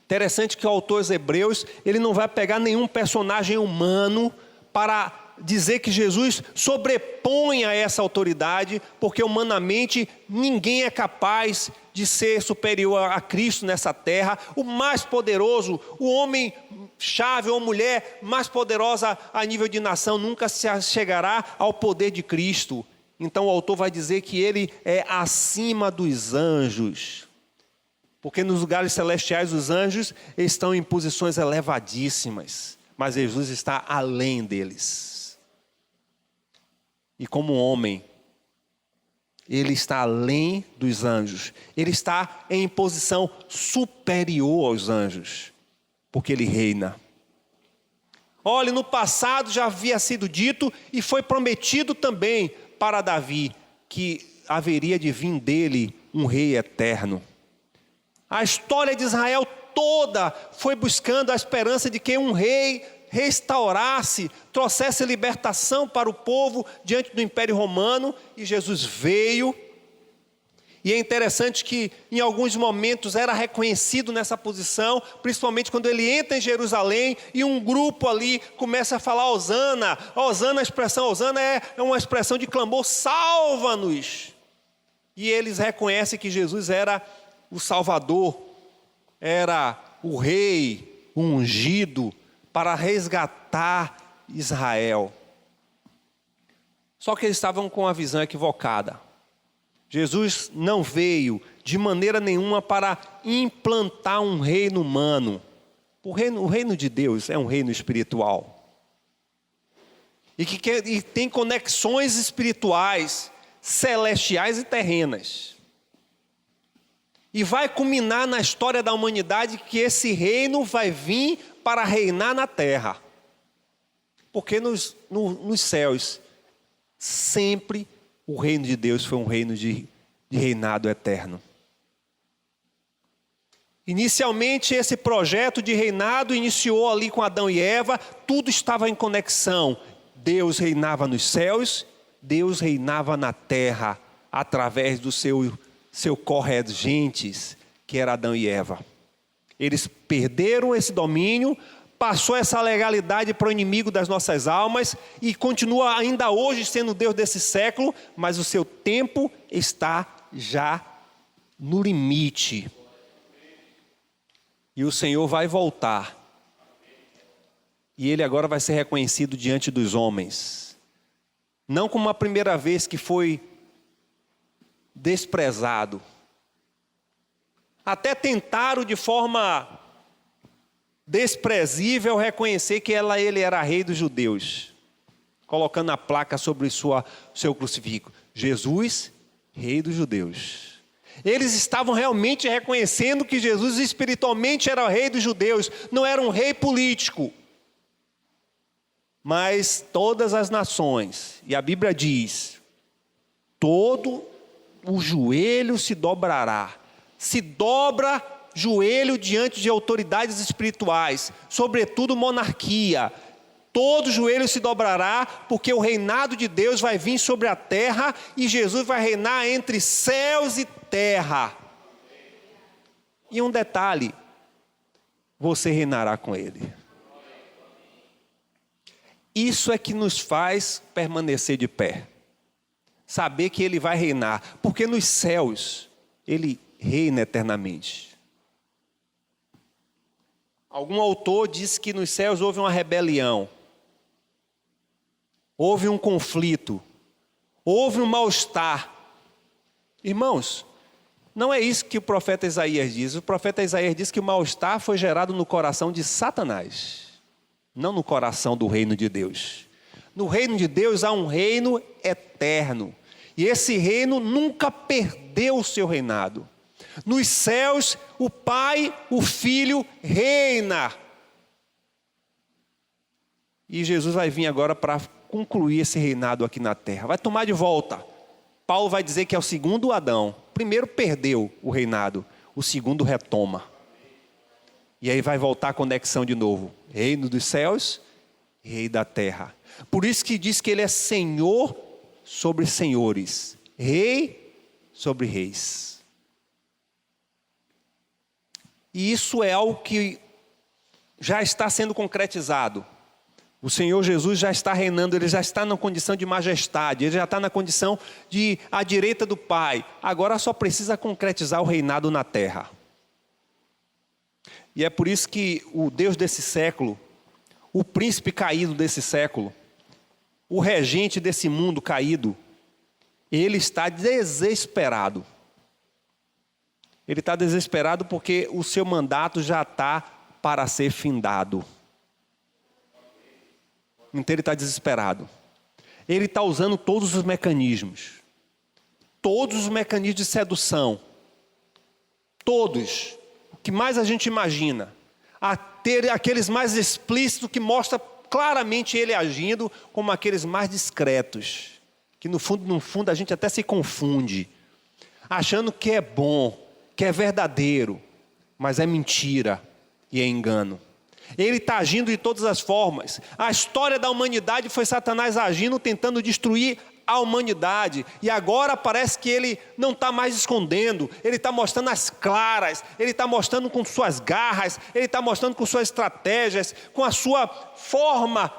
Interessante que o autor aos Hebreus, ele não vai pegar nenhum personagem humano para dizer que Jesus sobrepõe a essa autoridade, porque humanamente ninguém é capaz de ser superior a Cristo nessa terra. O mais poderoso, o homem chave ou mulher mais poderosa a nível de nação nunca se chegará ao poder de Cristo. Então o autor vai dizer que ele é acima dos anjos, porque nos lugares celestiais os anjos estão em posições elevadíssimas, mas Jesus está além deles. E como homem, ele está além dos anjos. Ele está em posição superior aos anjos, porque ele reina. Olha, no passado já havia sido dito e foi prometido também para Davi que haveria de vir dele um rei eterno. A história de Israel toda foi buscando a esperança de que um rei restaurasse, trouxesse libertação para o povo diante do Império Romano, e Jesus veio. E é interessante que em alguns momentos era reconhecido nessa posição, principalmente quando ele entra em Jerusalém e um grupo ali começa a falar Hosana. Hosana, a expressão Hosana é uma expressão de clamor, salva-nos. E eles reconhecem que Jesus era o Salvador, era o Rei, o ungido, para resgatar Israel. Só que eles estavam com a visão equivocada. Jesus não veio de maneira nenhuma para implantar um reino humano. O reino de Deus é um reino espiritual. E tem conexões espirituais, celestiais e terrenas. E vai culminar na história da humanidade que esse reino vai vir para reinar na terra. Porque nos céus, sempre o reino de Deus foi um reino de reinado eterno. Inicialmente esse projeto de reinado iniciou ali com Adão e Eva, tudo estava em conexão. Deus reinava nos céus, Deus reinava na terra, através do seu corregentes, que era Adão e Eva. Eles perderam esse domínio, passou essa legalidade para o inimigo das nossas almas e continua ainda hoje sendo Deus desse século, mas o seu tempo está já no limite. E o Senhor vai voltar. E Ele agora vai ser reconhecido diante dos homens. Não como a primeira vez que foi desprezado. Até tentaram de forma desprezível reconhecer que ele era rei dos judeus, colocando a placa sobre seu crucifixo: Jesus, rei dos judeus. Eles estavam realmente reconhecendo que Jesus espiritualmente era o rei dos judeus, não era um rei político. Mas todas as nações, e a Bíblia diz, todo o joelho se dobrará. Se dobra joelho diante de autoridades espirituais, sobretudo monarquia. Todo joelho se dobrará, porque o reinado de Deus vai vir sobre a terra e Jesus vai reinar entre céus e terra. E um detalhe, você reinará com Ele. Isso é que nos faz permanecer de pé. Saber que Ele vai reinar, porque nos céus Ele reina eternamente. Algum autor disse que nos céus houve uma rebelião, houve um conflito, houve um mal-estar. Irmãos, não é isso que o profeta Isaías diz. O profeta Isaías diz que o mal-estar foi gerado no coração de Satanás, não no coração do reino de Deus. No reino de Deus há um reino eterno, e esse reino nunca perdeu o seu reinado. Nos céus, o Pai, o Filho, reina. E Jesus vai vir agora para concluir esse reinado aqui na terra. Vai tomar de volta. Paulo vai dizer que é o segundo Adão. O primeiro perdeu o reinado, o segundo retoma. E aí vai voltar a conexão de novo. Reino dos céus, rei da terra. Por isso que diz que Ele é Senhor sobre senhores, Rei sobre reis. E isso é algo que já está sendo concretizado. O Senhor Jesus já está reinando, Ele já está na condição de majestade, Ele já está na condição de à direita do Pai. Agora só precisa concretizar o reinado na terra. E é por isso que o Deus desse século, o príncipe caído desse século, o regente desse mundo caído, ele está desesperado. Ele está desesperado porque o seu mandato já está para ser findado. Então ele está desesperado. Ele está usando todos os mecanismos. Todos os mecanismos de sedução. Todos. O que mais a gente imagina. Até aqueles mais explícitos que mostram claramente ele agindo, como aqueles mais discretos. Que no fundo a gente até se confunde. Achando que é bom, que é verdadeiro. Mas é mentira e é engano. Ele está agindo de todas as formas. A história da humanidade foi Satanás agindo, tentando destruir a humanidade. E agora parece que ele não está mais escondendo. Ele está mostrando as claras. Ele está mostrando com suas garras. Ele está mostrando com suas estratégias. Com a sua forma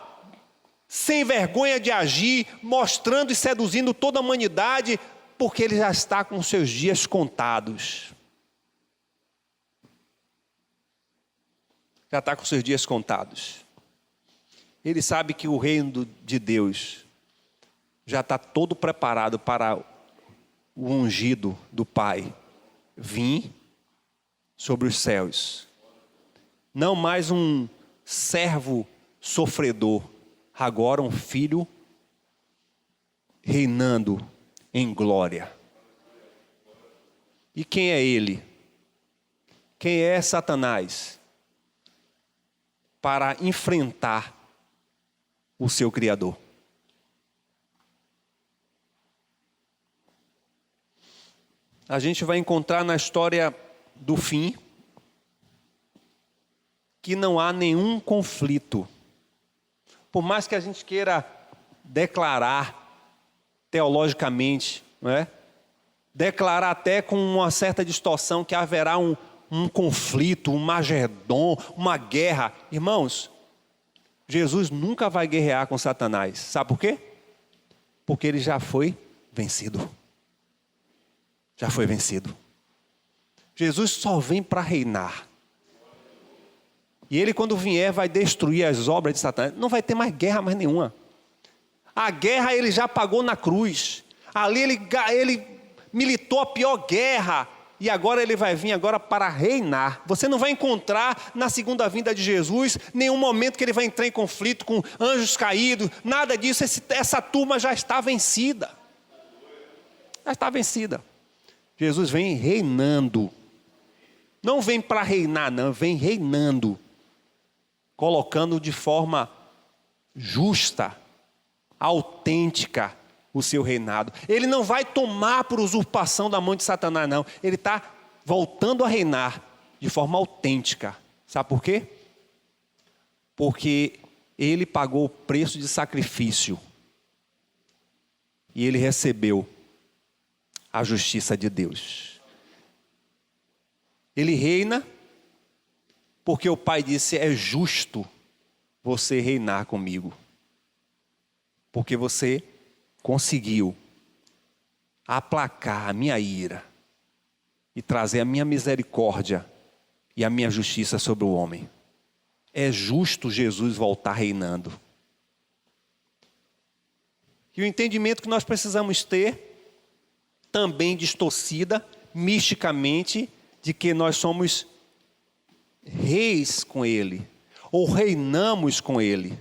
sem vergonha de agir. Mostrando e seduzindo toda a humanidade. Porque ele já está com seus dias contados. Já está com seus dias contados. Ele sabe que o reino de Deus já está todo preparado para o ungido do Pai vir sobre os céus. Não mais um servo sofredor, agora um filho reinando em glória. E quem é ele? Quem é Satanás? Para enfrentar o seu Criador. A gente vai encontrar na história do fim que não há nenhum conflito. Por mais que a gente queira declarar teologicamente, não é? Declarar até com uma certa distorção que haverá um conflito, um Magedon, uma guerra. Irmãos, Jesus nunca vai guerrear com Satanás. Sabe por quê? Porque ele já foi vencido. Já foi vencido. Jesus só vem para reinar. E ele, quando vier, vai destruir as obras de Satanás. Não vai ter mais guerra mais nenhuma. A guerra ele já pagou na cruz. Ali ele militou a pior guerra. E agora ele vai vir agora para reinar. Você não vai encontrar na segunda vinda de Jesus nenhum momento que ele vai entrar em conflito com anjos caídos. Nada disso. Essa turma já está vencida. Já está vencida. Jesus vem reinando. Não vem para reinar, não. Vem reinando. Colocando de forma justa, autêntica, o seu reinado. Ele não vai tomar por usurpação da mão de Satanás, não. Ele está voltando a reinar de forma autêntica. Sabe por quê? Porque ele pagou o preço de sacrifício. E ele recebeu a justiça de Deus. Ele reina porque o Pai disse: é justo você reinar comigo. Porque você conseguiu aplacar a minha ira e trazer a minha misericórdia e a minha justiça sobre o homem. É justo Jesus voltar reinando. E o entendimento que nós precisamos ter, também distorcida, misticamente, de que nós somos reis com Ele, ou reinamos com Ele.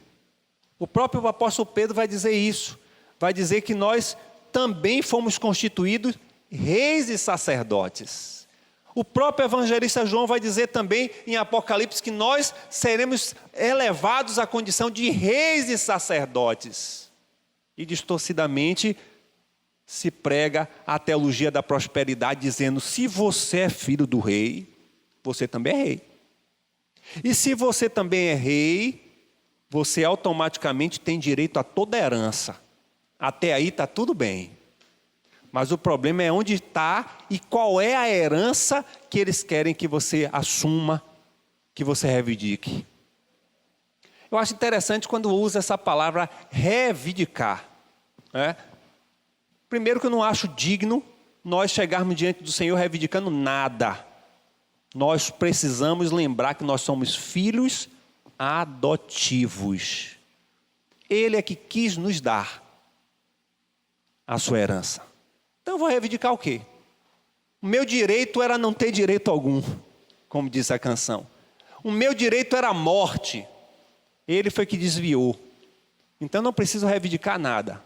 O próprio apóstolo Pedro vai dizer isso. Vai dizer que nós também fomos constituídos reis e sacerdotes. O próprio evangelista João vai dizer também em Apocalipse que nós seremos elevados à condição de reis e sacerdotes. E distorcidamente se prega a teologia da prosperidade dizendo: se você é filho do rei, você também é rei. E se você também é rei, você automaticamente tem direito a toda herança. Até aí está tudo bem. mas o problema é onde está e qual é a herança que eles querem que você assuma, que você reivindique. Eu acho interessante quando usa essa palavra reivindicar, né? Primeiro que eu não acho digno nós chegarmos diante do Senhor reivindicando nada. Nós precisamos lembrar que nós somos filhos adotivos. Ele é que quis nos dar a sua herança. Então eu vou reivindicar o quê? O meu direito era não ter direito algum, como diz a canção. O meu direito era a morte. Ele foi que desviou. Então não preciso reivindicar nada.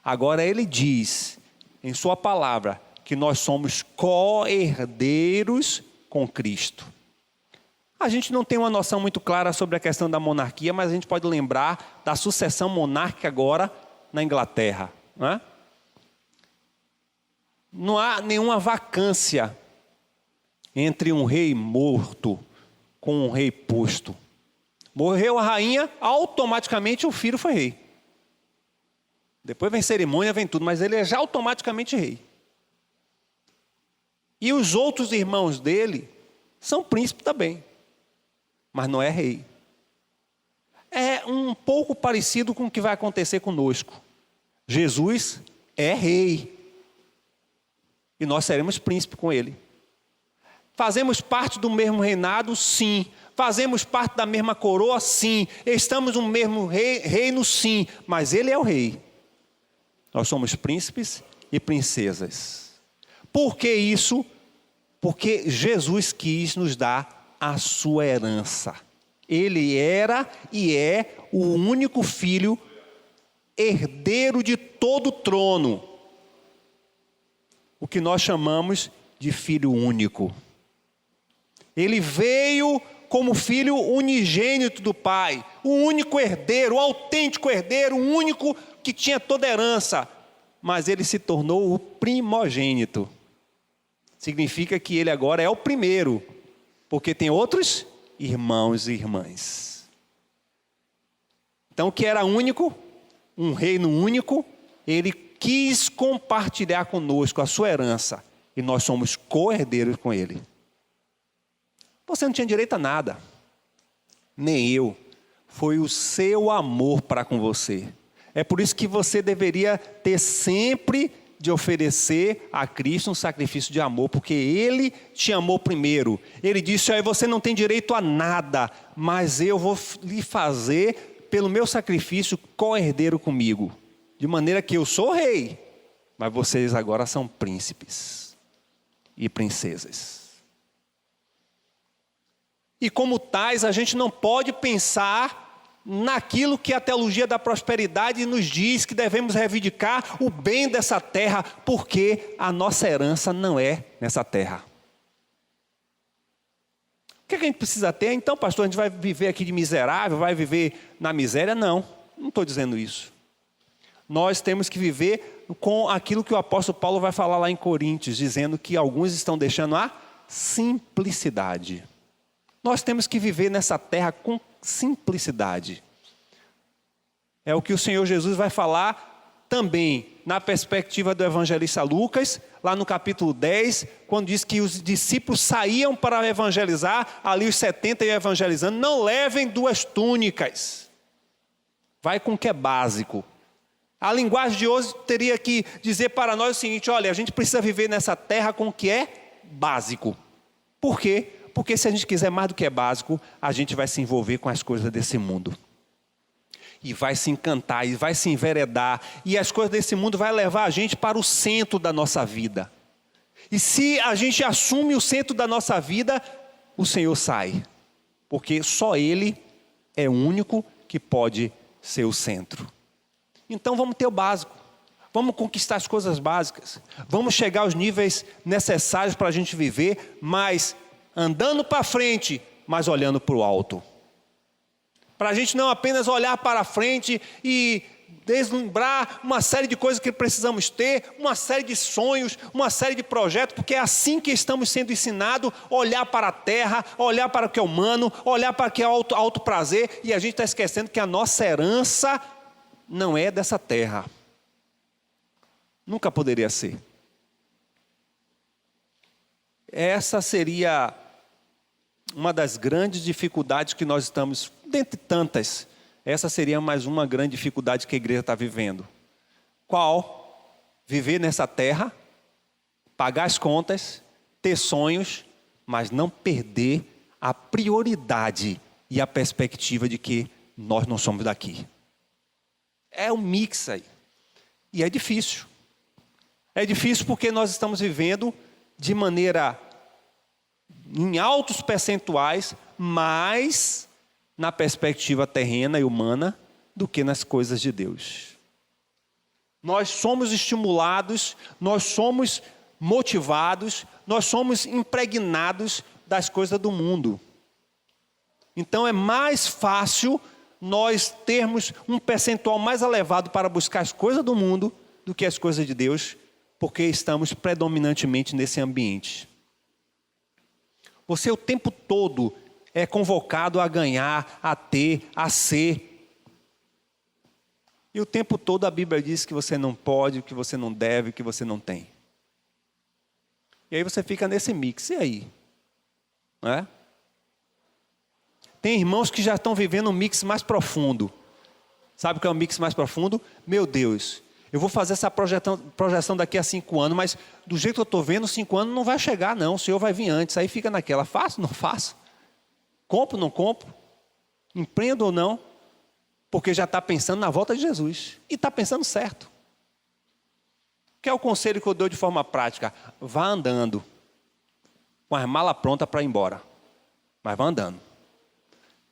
Agora ele diz, em sua palavra, que nós somos co-herdeiros com Cristo. A gente não tem uma noção muito clara sobre a questão da monarquia, mas a gente pode lembrar da sucessão monárquica agora na Inglaterra, não é? Não há nenhuma vacância entre um rei morto com um rei posto. Morreu a rainha, automaticamente o filho foi rei. Depois vem cerimônia, vem tudo, mas ele é já automaticamente rei. E os outros irmãos dele são príncipes também, mas não é rei. É um pouco parecido com o que vai acontecer conosco. Jesus é rei. E nós seremos príncipe com ele. Fazemos parte do mesmo reinado? Sim. Fazemos parte da mesma coroa? Sim. Estamos no mesmo reino? Sim. Mas ele é o rei. Nós somos príncipes e princesas. Por que isso? Porque Jesus quis nos dar a sua herança. Ele era e é o único filho herdeiro de todo o trono. O que nós chamamos de filho único. Ele veio como filho unigênito do Pai, o único herdeiro, o autêntico herdeiro, o único que tinha toda a herança, mas ele se tornou o primogênito. Significa que ele agora é o primeiro, porque tem outros irmãos e irmãs. Então o que era único, um reino único, ele quis compartilhar conosco a sua herança, e nós somos co-herdeiros com ele. Você não tinha direito a nada, nem eu. Foi o seu amor para com você. É por isso que você deveria ter sempre de oferecer a Cristo um sacrifício de amor, porque Ele te amou primeiro. Ele disse, olha, você não tem direito a nada, mas eu vou lhe fazer, pelo meu sacrifício, co-herdeiro comigo. De maneira que eu sou rei, mas vocês agora são príncipes e princesas. E como tais, a gente não pode pensar naquilo que a teologia da prosperidade nos diz, que devemos reivindicar o bem dessa terra, porque a nossa herança não é nessa terra. O que a gente precisa ter? Então, pastor, a gente vai viver aqui de miserável, vai viver na miséria? Não estou dizendo isso. Nós temos que viver com aquilo que o apóstolo Paulo vai falar lá em Coríntios, dizendo que alguns estão deixando a simplicidade. Nós temos que viver nessa terra com simplicidade. É o que o Senhor Jesus vai falar também na perspectiva do evangelista Lucas, lá no capítulo 10, quando diz que os discípulos saíam para evangelizar, ali os 70 iam evangelizando, não levem 2 túnicas. Vai com o que é básico. A linguagem de hoje teria que dizer para nós o seguinte, olha, a gente precisa viver nessa terra com o que é básico. Por quê? Porque se a gente quiser mais do que é básico, a gente vai se envolver com as coisas desse mundo. E vai se encantar, e vai se enveredar. E as coisas desse mundo vai levar a gente para o centro da nossa vida. E se a gente assume o centro da nossa vida, o Senhor sai. Porque só Ele é o único que pode ser o centro. Então vamos ter o básico. Vamos conquistar as coisas básicas. Vamos chegar aos níveis necessários para a gente viver, mas andando para frente, mas olhando para o alto. Para a gente não apenas olhar para frente e deslumbrar uma série de coisas que precisamos ter, uma série de sonhos, uma série de projetos, porque é assim que estamos sendo ensinados, olhar para a terra, olhar para o que é humano, olhar para o que é alto prazer, e a gente está esquecendo que a nossa herança não é dessa terra. Nunca poderia ser. essa seria uma das grandes dificuldades que nós estamos, dentre tantas, essa seria mais uma grande dificuldade que a igreja está vivendo. Qual? Viver nessa terra, pagar as contas, ter sonhos, mas não perder a prioridade e a perspectiva de que nós não somos daqui. É um mix aí. E é difícil. É difícil porque nós estamos vivendo de maneira em altos percentuais, mais na perspectiva terrena e humana do que nas coisas de Deus. Nós somos estimulados, nós somos motivados, nós somos impregnados das coisas do mundo. Então é mais fácil nós termos um percentual mais elevado para buscar as coisas do mundo do que as coisas de Deus, porque estamos predominantemente nesse ambiente. Você o tempo todo é convocado a ganhar, a ter, a ser. E o tempo todo a Bíblia diz que você não pode, que você não deve, que você não tem. E aí você fica nesse mix. E aí? Não é? Tem irmãos que já estão vivendo um mix mais profundo. Sabe o que é um mix mais profundo? Meu Deus, eu vou fazer essa projeção daqui a 5 anos, mas do jeito que eu estou vendo, 5 anos não vai chegar não, o Senhor vai vir antes. Aí fica naquela, faço, não faço? Compro, não compro? Empreendo ou não? Porque já está pensando na volta de Jesus. E está pensando certo. Que é o conselho que eu dou de forma prática? Vá andando, com as malas prontas para ir embora. Mas vá andando.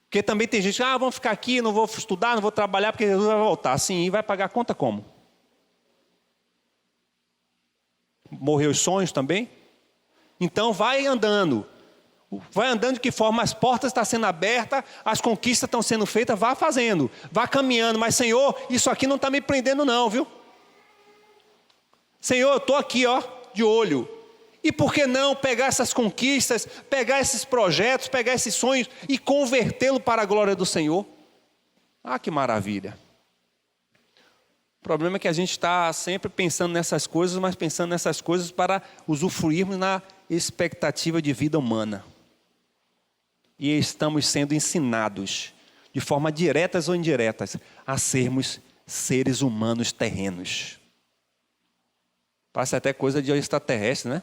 Porque também tem gente, vamos ficar aqui, não vou estudar, não vou trabalhar, porque Jesus vai voltar. Sim, e vai pagar a conta como? Morreu os sonhos também? Então vai andando. Vai andando de que forma? As portas estão sendo abertas, as conquistas estão sendo feitas, vá fazendo. Vá caminhando, mas Senhor, isso aqui não está me prendendo não, viu? Senhor, eu estou aqui, de olho. E por que não pegar essas conquistas, pegar esses projetos, pegar esses sonhos e convertê-lo para a glória do Senhor? Que maravilha. O problema é que a gente está sempre pensando nessas coisas, mas pensando nessas coisas para usufruirmos na expectativa de vida humana. E estamos sendo ensinados, de forma diretas ou indiretas, a sermos seres humanos terrenos. Parece até coisa de extraterrestre, né?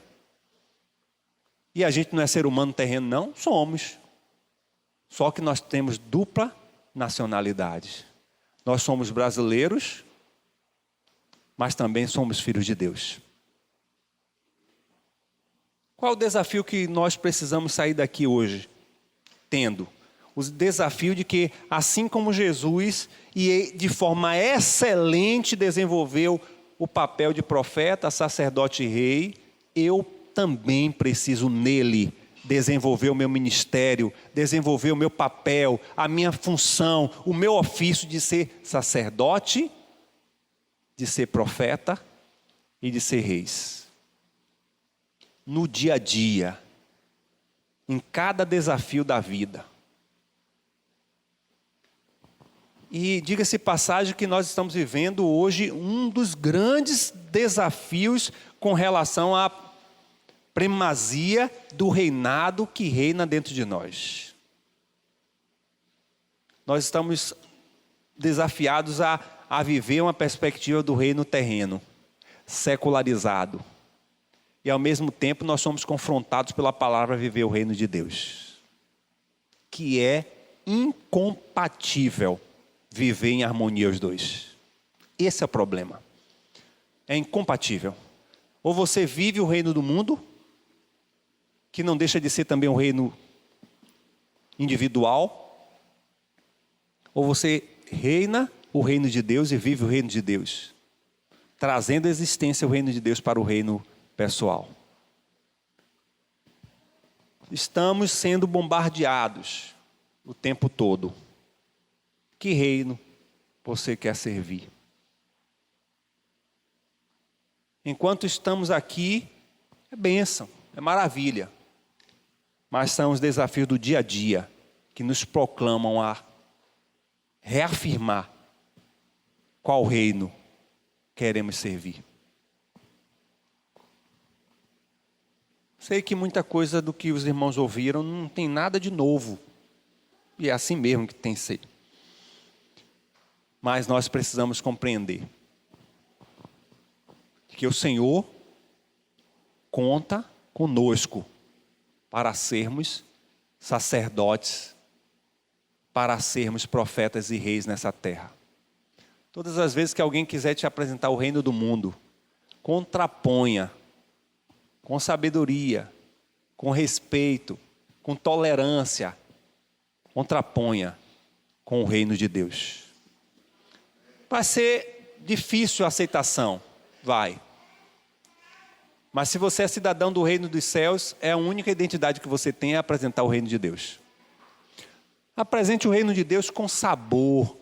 E a gente não é ser humano terreno, não? Somos. Só que nós temos dupla nacionalidade. Nós somos brasileiros, mas também somos filhos de Deus. Qual o desafio que nós precisamos sair daqui hoje? Tendo o desafio de que, assim como Jesus, e de forma excelente desenvolveu o papel de profeta, sacerdote e rei, eu também preciso nele desenvolver o meu ministério, desenvolver o meu papel, a minha função, o meu ofício de ser sacerdote, de ser profeta e de ser reis. No dia a dia, em cada desafio da vida. E diga-se passagem que nós estamos vivendo hoje um dos grandes desafios com relação à primazia do reinado que reina dentro de nós. Nós estamos desafiados a viver uma perspectiva do reino terreno, secularizado. E ao mesmo tempo nós somos confrontados pela palavra viver o reino de Deus, que é incompatível viver em harmonia os dois. Esse é o problema. É incompatível. Ou você vive o reino do mundo, que não deixa de ser também um reino individual, ou você reina o reino de Deus e vive o reino de Deus, trazendo a existência o reino de Deus para o reino pessoal. Estamos sendo bombardeados o tempo todo. Que reino você quer servir? Enquanto estamos aqui, é bênção, é maravilha. Mas são os desafios do dia a dia que nos proclamam a reafirmar qual reino queremos servir. Sei que muita coisa do que os irmãos ouviram não tem nada de novo. E é assim mesmo que tem que ser. Mas nós precisamos compreender que o Senhor conta conosco para sermos sacerdotes, para sermos profetas e reis nessa terra. Todas as vezes que alguém quiser te apresentar o reino do mundo, contraponha com sabedoria, com respeito, com tolerância, contraponha com o reino de Deus. Vai ser difícil a aceitação, vai. Mas se você é cidadão do reino dos céus, é a única identidade que você tem é apresentar o reino de Deus. Apresente o reino de Deus com sabor,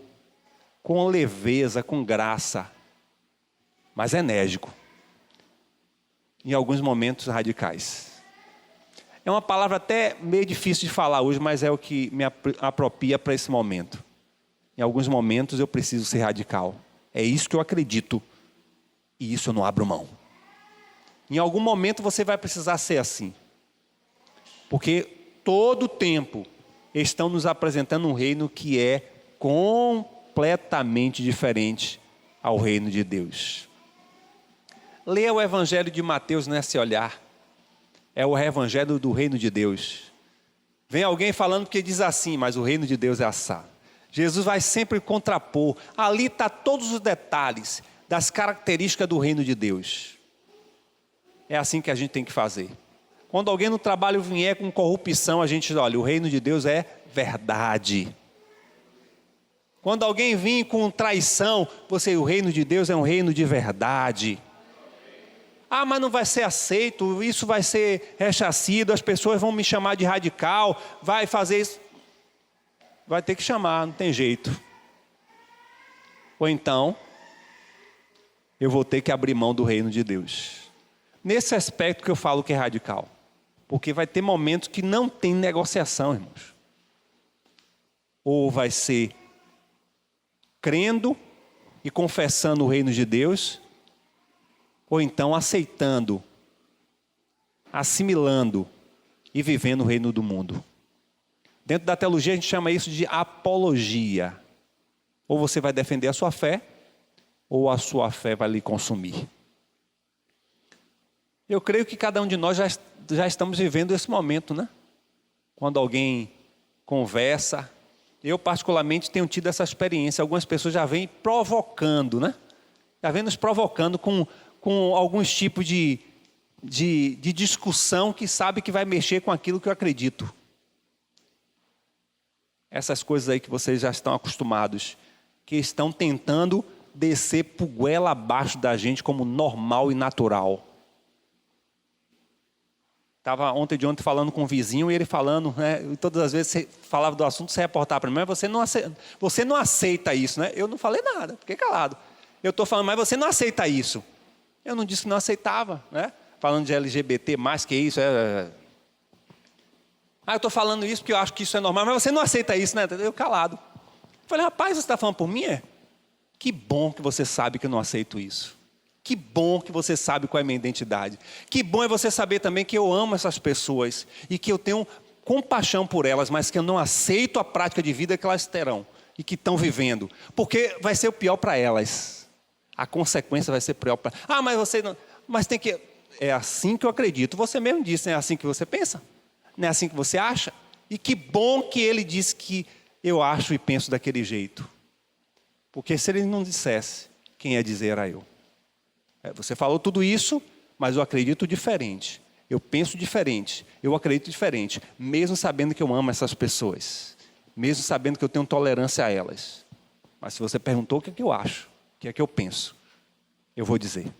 com leveza, com graça, mas enérgico. Em alguns momentos radicais. É uma palavra até meio difícil de falar hoje, mas é o que me apropria para esse momento. Em alguns momentos eu preciso ser radical. É isso que eu acredito. E isso eu não abro mão. Em algum momento você vai precisar ser assim. Porque todo tempo estão nos apresentando um reino que é completamente diferente ao reino de Deus. Leia o Evangelho de Mateus nesse olhar. É o Evangelho do reino de Deus. Vem alguém falando que diz assim, mas o reino de Deus é assado. Jesus vai sempre contrapor. Ali está todos os detalhes das características do reino de Deus. É assim que a gente tem que fazer. Quando alguém no trabalho vier com corrupção, a gente diz, olha, o reino de Deus é verdade. Quando alguém vir com traição, o reino de Deus é um reino de verdade. Ah, mas não vai ser aceito, isso vai ser rechaçado, as pessoas vão me chamar de radical, vai fazer isso. Vai ter que chamar, não tem jeito. Ou então, eu vou ter que abrir mão do reino de Deus. Nesse aspecto que eu falo que é radical. Porque vai ter momentos que não tem negociação, irmãos. Ou vai ser crendo e confessando o reino de Deus, ou então aceitando, assimilando e vivendo o reino do mundo. Dentro da teologia a gente chama isso de apologia. Ou você vai defender a sua fé, ou a sua fé vai lhe consumir. Eu creio que cada um de nós já estamos vivendo esse momento, né? Quando alguém conversa, eu particularmente tenho tido essa experiência, algumas pessoas já vêm provocando, né? Já vêm nos provocando com alguns tipos de discussão que sabe que vai mexer com aquilo que eu acredito. Essas coisas aí que vocês já estão acostumados, que estão tentando descer por goela abaixo da gente como normal e natural. Estava ontem falando com um vizinho e ele falando, né? E todas as vezes você falava do assunto, você reportava para mim, mas você não aceita isso, né? Eu não falei nada, fiquei calado. Eu estou falando, mas você não aceita isso. Eu não disse que não aceitava, né? Falando de LGBT, mais que isso. Eu estou falando isso porque eu acho que isso é normal, mas você não aceita isso, né? Eu calado. Falei, rapaz, você está falando por mim? Que bom que você sabe que eu não aceito isso. Que bom que você sabe qual é a minha identidade. Que bom é você saber também que eu amo essas pessoas e que eu tenho compaixão por elas, mas que eu não aceito a prática de vida que elas terão e que estão vivendo. Porque vai ser o pior para elas. A consequência vai ser pior para... Ah, mas você não... Mas tem que... É assim que eu acredito. Você mesmo disse, não é assim que você pensa? Não é assim que você acha? E que bom que ele disse que eu acho e penso daquele jeito. Porque se ele não dissesse, quem ia dizer era eu. Você falou tudo isso, mas eu acredito diferente. Eu penso diferente. Eu acredito diferente. Mesmo sabendo que eu amo essas pessoas. Mesmo sabendo que eu tenho tolerância a elas. Mas se você perguntou o que é que eu acho, o que é que eu penso, eu vou dizer.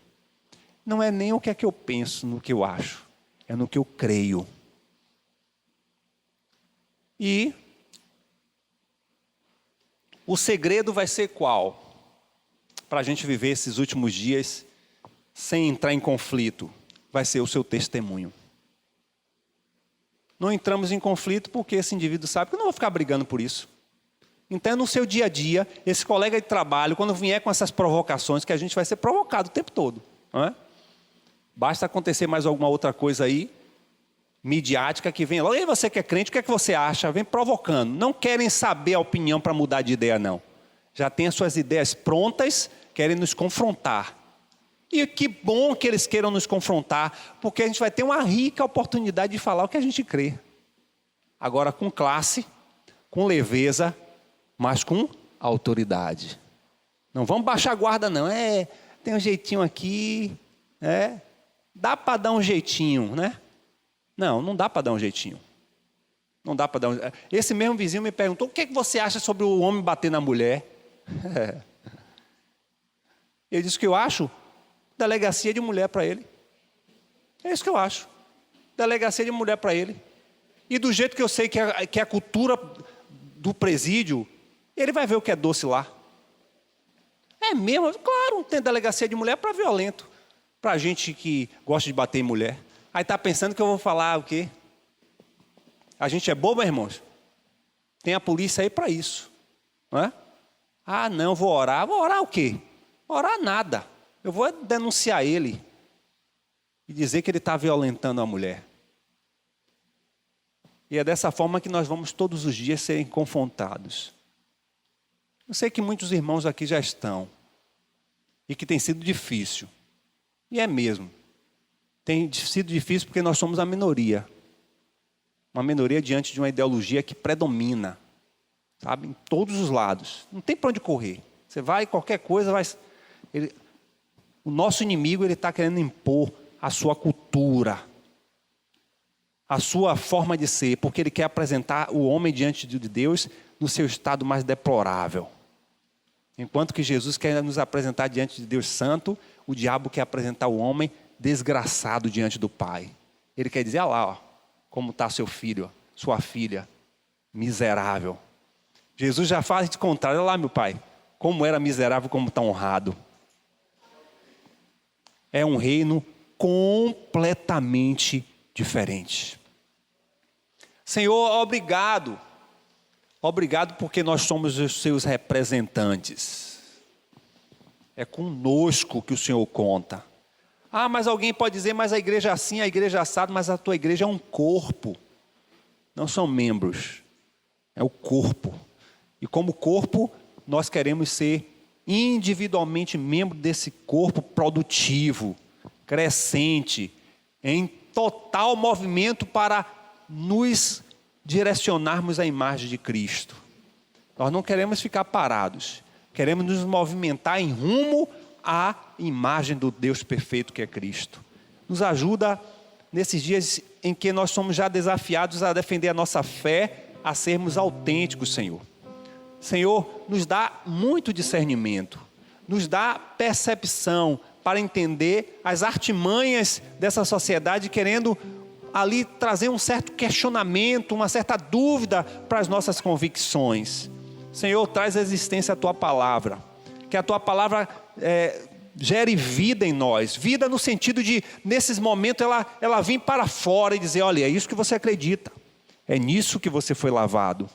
Não é nem o que é que eu penso no que eu acho. É no que eu creio. E o segredo vai ser qual? Para a gente viver esses últimos dias sem entrar em conflito, vai ser o seu testemunho. Não entramos em conflito porque esse indivíduo sabe que eu não vou ficar brigando por isso. Então, no seu dia a dia, esse colega de trabalho, quando vier com essas provocações, que a gente vai ser provocado o tempo todo. Não é? Basta acontecer mais alguma outra coisa aí, midiática que vem lá, e você que é crente, o que é que você acha? Vem provocando. Não querem saber a opinião para mudar de ideia, não. Já tem as suas ideias prontas, querem nos confrontar. E que bom que eles queiram nos confrontar, porque a gente vai ter uma rica oportunidade de falar o que a gente crê. Agora com classe, com leveza, mas com autoridade. Não vamos baixar a guarda, não. Tem um jeitinho aqui, dá para dar um jeitinho, né? Não dá para dar um jeitinho. Não dá para dar um... Esse mesmo vizinho me perguntou, o que você acha sobre o homem bater na mulher? Eu disse que eu acho delegacia de mulher para ele. É isso que eu acho. Delegacia de mulher para ele. E do jeito que eu sei que é a cultura do presídio, ele vai ver o que é doce lá. É mesmo? Claro, tem delegacia de mulher para violento. Para gente que gosta de bater em mulher. Aí está pensando que eu vou falar o quê? A gente é bobo, irmãos? Tem a polícia aí para isso. Não é? Ah, não, vou orar. Vou orar o quê? Orar nada. Eu vou denunciar ele. E dizer que ele está violentando a mulher. E é dessa forma que nós vamos todos os dias serem confrontados. Eu sei que muitos irmãos aqui já estão. E que tem sido difícil. E é mesmo. Tem sido difícil porque nós somos a minoria. Uma minoria diante de uma ideologia que predomina. Sabe? Em todos os lados. Não tem para onde correr. Você vai, qualquer coisa vai... O nosso inimigo está querendo impor a sua cultura. A sua forma de ser. Porque ele quer apresentar o homem diante de Deus no seu estado mais deplorável. Enquanto que Jesus quer nos apresentar diante de Deus santo, o diabo quer apresentar o homem desgraçado diante do Pai. Ele quer dizer, olha lá, ó, como está seu filho, sua filha, miserável. Jesus já faz de contrário, olha lá, meu Pai, como era miserável, como está honrado. É um reino completamente diferente. Senhor, obrigado. Obrigado porque nós somos os seus representantes. É conosco que o Senhor conta. Ah, mas alguém pode dizer, mas a igreja é assim, a igreja é assado, mas a tua igreja é um corpo. Não são membros, é o corpo. E como corpo, nós queremos ser individualmente membro desse corpo produtivo, crescente, em total movimento para nos direcionarmos à imagem de Cristo. Nós não queremos ficar parados, queremos nos movimentar em rumo à imagem do Deus perfeito que é Cristo. Nos ajuda nesses dias em que nós somos já desafiados a defender a nossa fé, a sermos autênticos, Senhor. Senhor, nos dá muito discernimento, nos dá percepção para entender as artimanhas dessa sociedade querendo ali trazer um certo questionamento, uma certa dúvida para as nossas convicções. Senhor, traz à existência a Tua palavra. Que a Tua palavra gere vida em nós. Vida no sentido de, nesses momentos, ela vir para fora e dizer, olha, é isso que você acredita. É nisso que você foi lavado.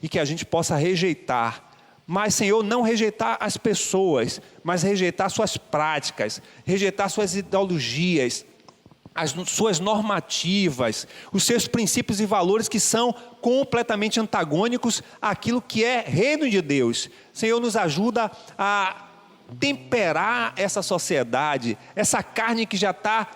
E que a gente possa rejeitar. Mas, Senhor, não rejeitar as pessoas, mas rejeitar suas práticas, rejeitar suas ideologias, as suas normativas, os seus princípios e valores que são completamente antagônicos àquilo que é reino de Deus. Senhor, nos ajuda a temperar essa sociedade, essa carne que já está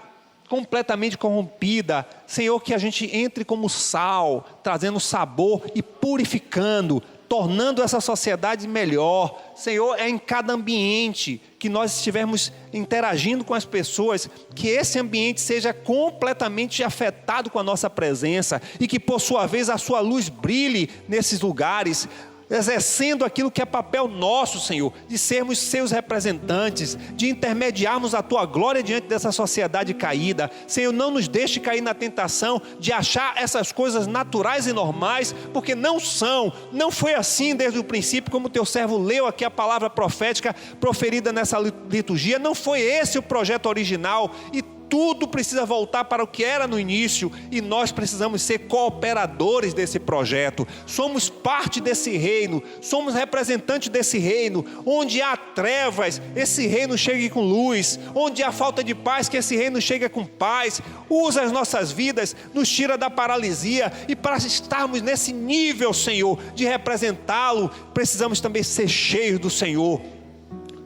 completamente corrompida. Senhor, que a gente entre como sal, trazendo sabor e purificando, tornando essa sociedade melhor. Senhor, é em cada ambiente que nós estivermos interagindo com as pessoas, que esse ambiente seja completamente afetado com a nossa presença e que, por sua vez, a sua luz brilhe nesses lugares, exercendo aquilo que é papel nosso, Senhor, de sermos seus representantes, de intermediarmos a Tua glória diante dessa sociedade caída. Senhor, não nos deixe cair na tentação de achar essas coisas naturais e normais, porque não são, não foi assim desde o princípio, como Teu servo leu aqui a palavra profética proferida nessa liturgia, não foi esse o projeto original, e tudo precisa voltar para o que era no início e nós precisamos ser cooperadores desse projeto. Somos parte desse reino, somos representantes desse reino. Onde há trevas, esse reino chegue com luz. Onde há falta de paz, que esse reino chegue com paz. Usa as nossas vidas, nos tira da paralisia. E para estarmos nesse nível, Senhor, de representá-lo, precisamos também ser cheios do Senhor.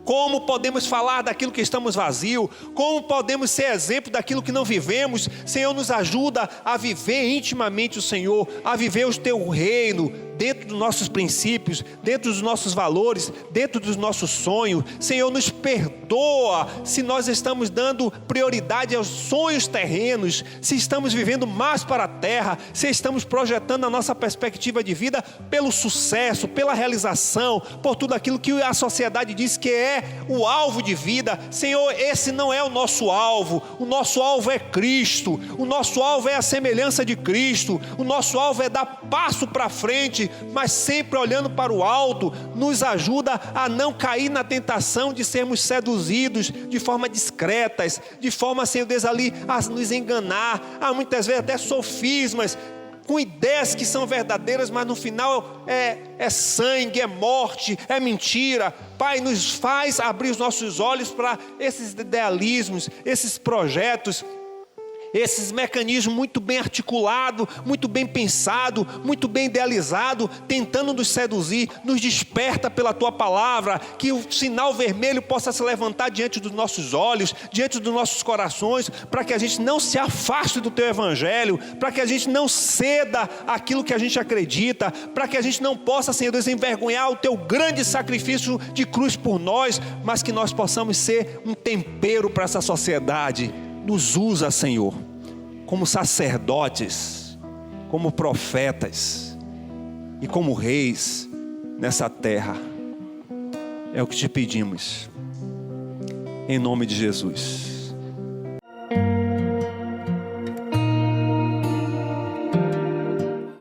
Como podemos falar daquilo que estamos vazios? Como podemos ser exemplo daquilo que não vivemos? Senhor, nos ajuda a viver intimamente o Senhor, a viver o Teu reino, dentro dos nossos princípios, dentro dos nossos valores, dentro dos nossos sonhos. Senhor, nos perdoa se nós estamos dando prioridade aos sonhos terrenos, se estamos vivendo mais para a terra, se estamos projetando a nossa perspectiva de vida pelo sucesso, pela realização, por tudo aquilo que a sociedade diz que é o alvo de vida. Senhor, esse não é o nosso alvo é Cristo, o nosso alvo é a semelhança de Cristo, o nosso alvo é dar passo para frente, mas sempre olhando para o alto. Nos ajuda a não cair na tentação de sermos seduzidos de forma discretas, de forma, Senhor Deus, ali a nos enganar, há muitas vezes até sofismas, com ideias que são verdadeiras, mas no final é sangue, é morte, é mentira. Pai, nos faz abrir os nossos olhos para esses idealismos, esses projetos, esses mecanismos muito bem articulados, muito bem pensados, muito bem idealizados, tentando nos seduzir. Nos desperta pela Tua palavra, que o sinal vermelho possa se levantar diante dos nossos olhos, diante dos nossos corações, para que a gente não se afaste do Teu Evangelho, para que a gente não ceda aquilo que a gente acredita, para que a gente não possa, Senhor Deus, envergonhar o Teu grande sacrifício de cruz por nós, mas que nós possamos ser um tempero para essa sociedade. Nos usa, Senhor, como sacerdotes, como profetas e como reis nessa terra. É o que te pedimos, em nome de Jesus.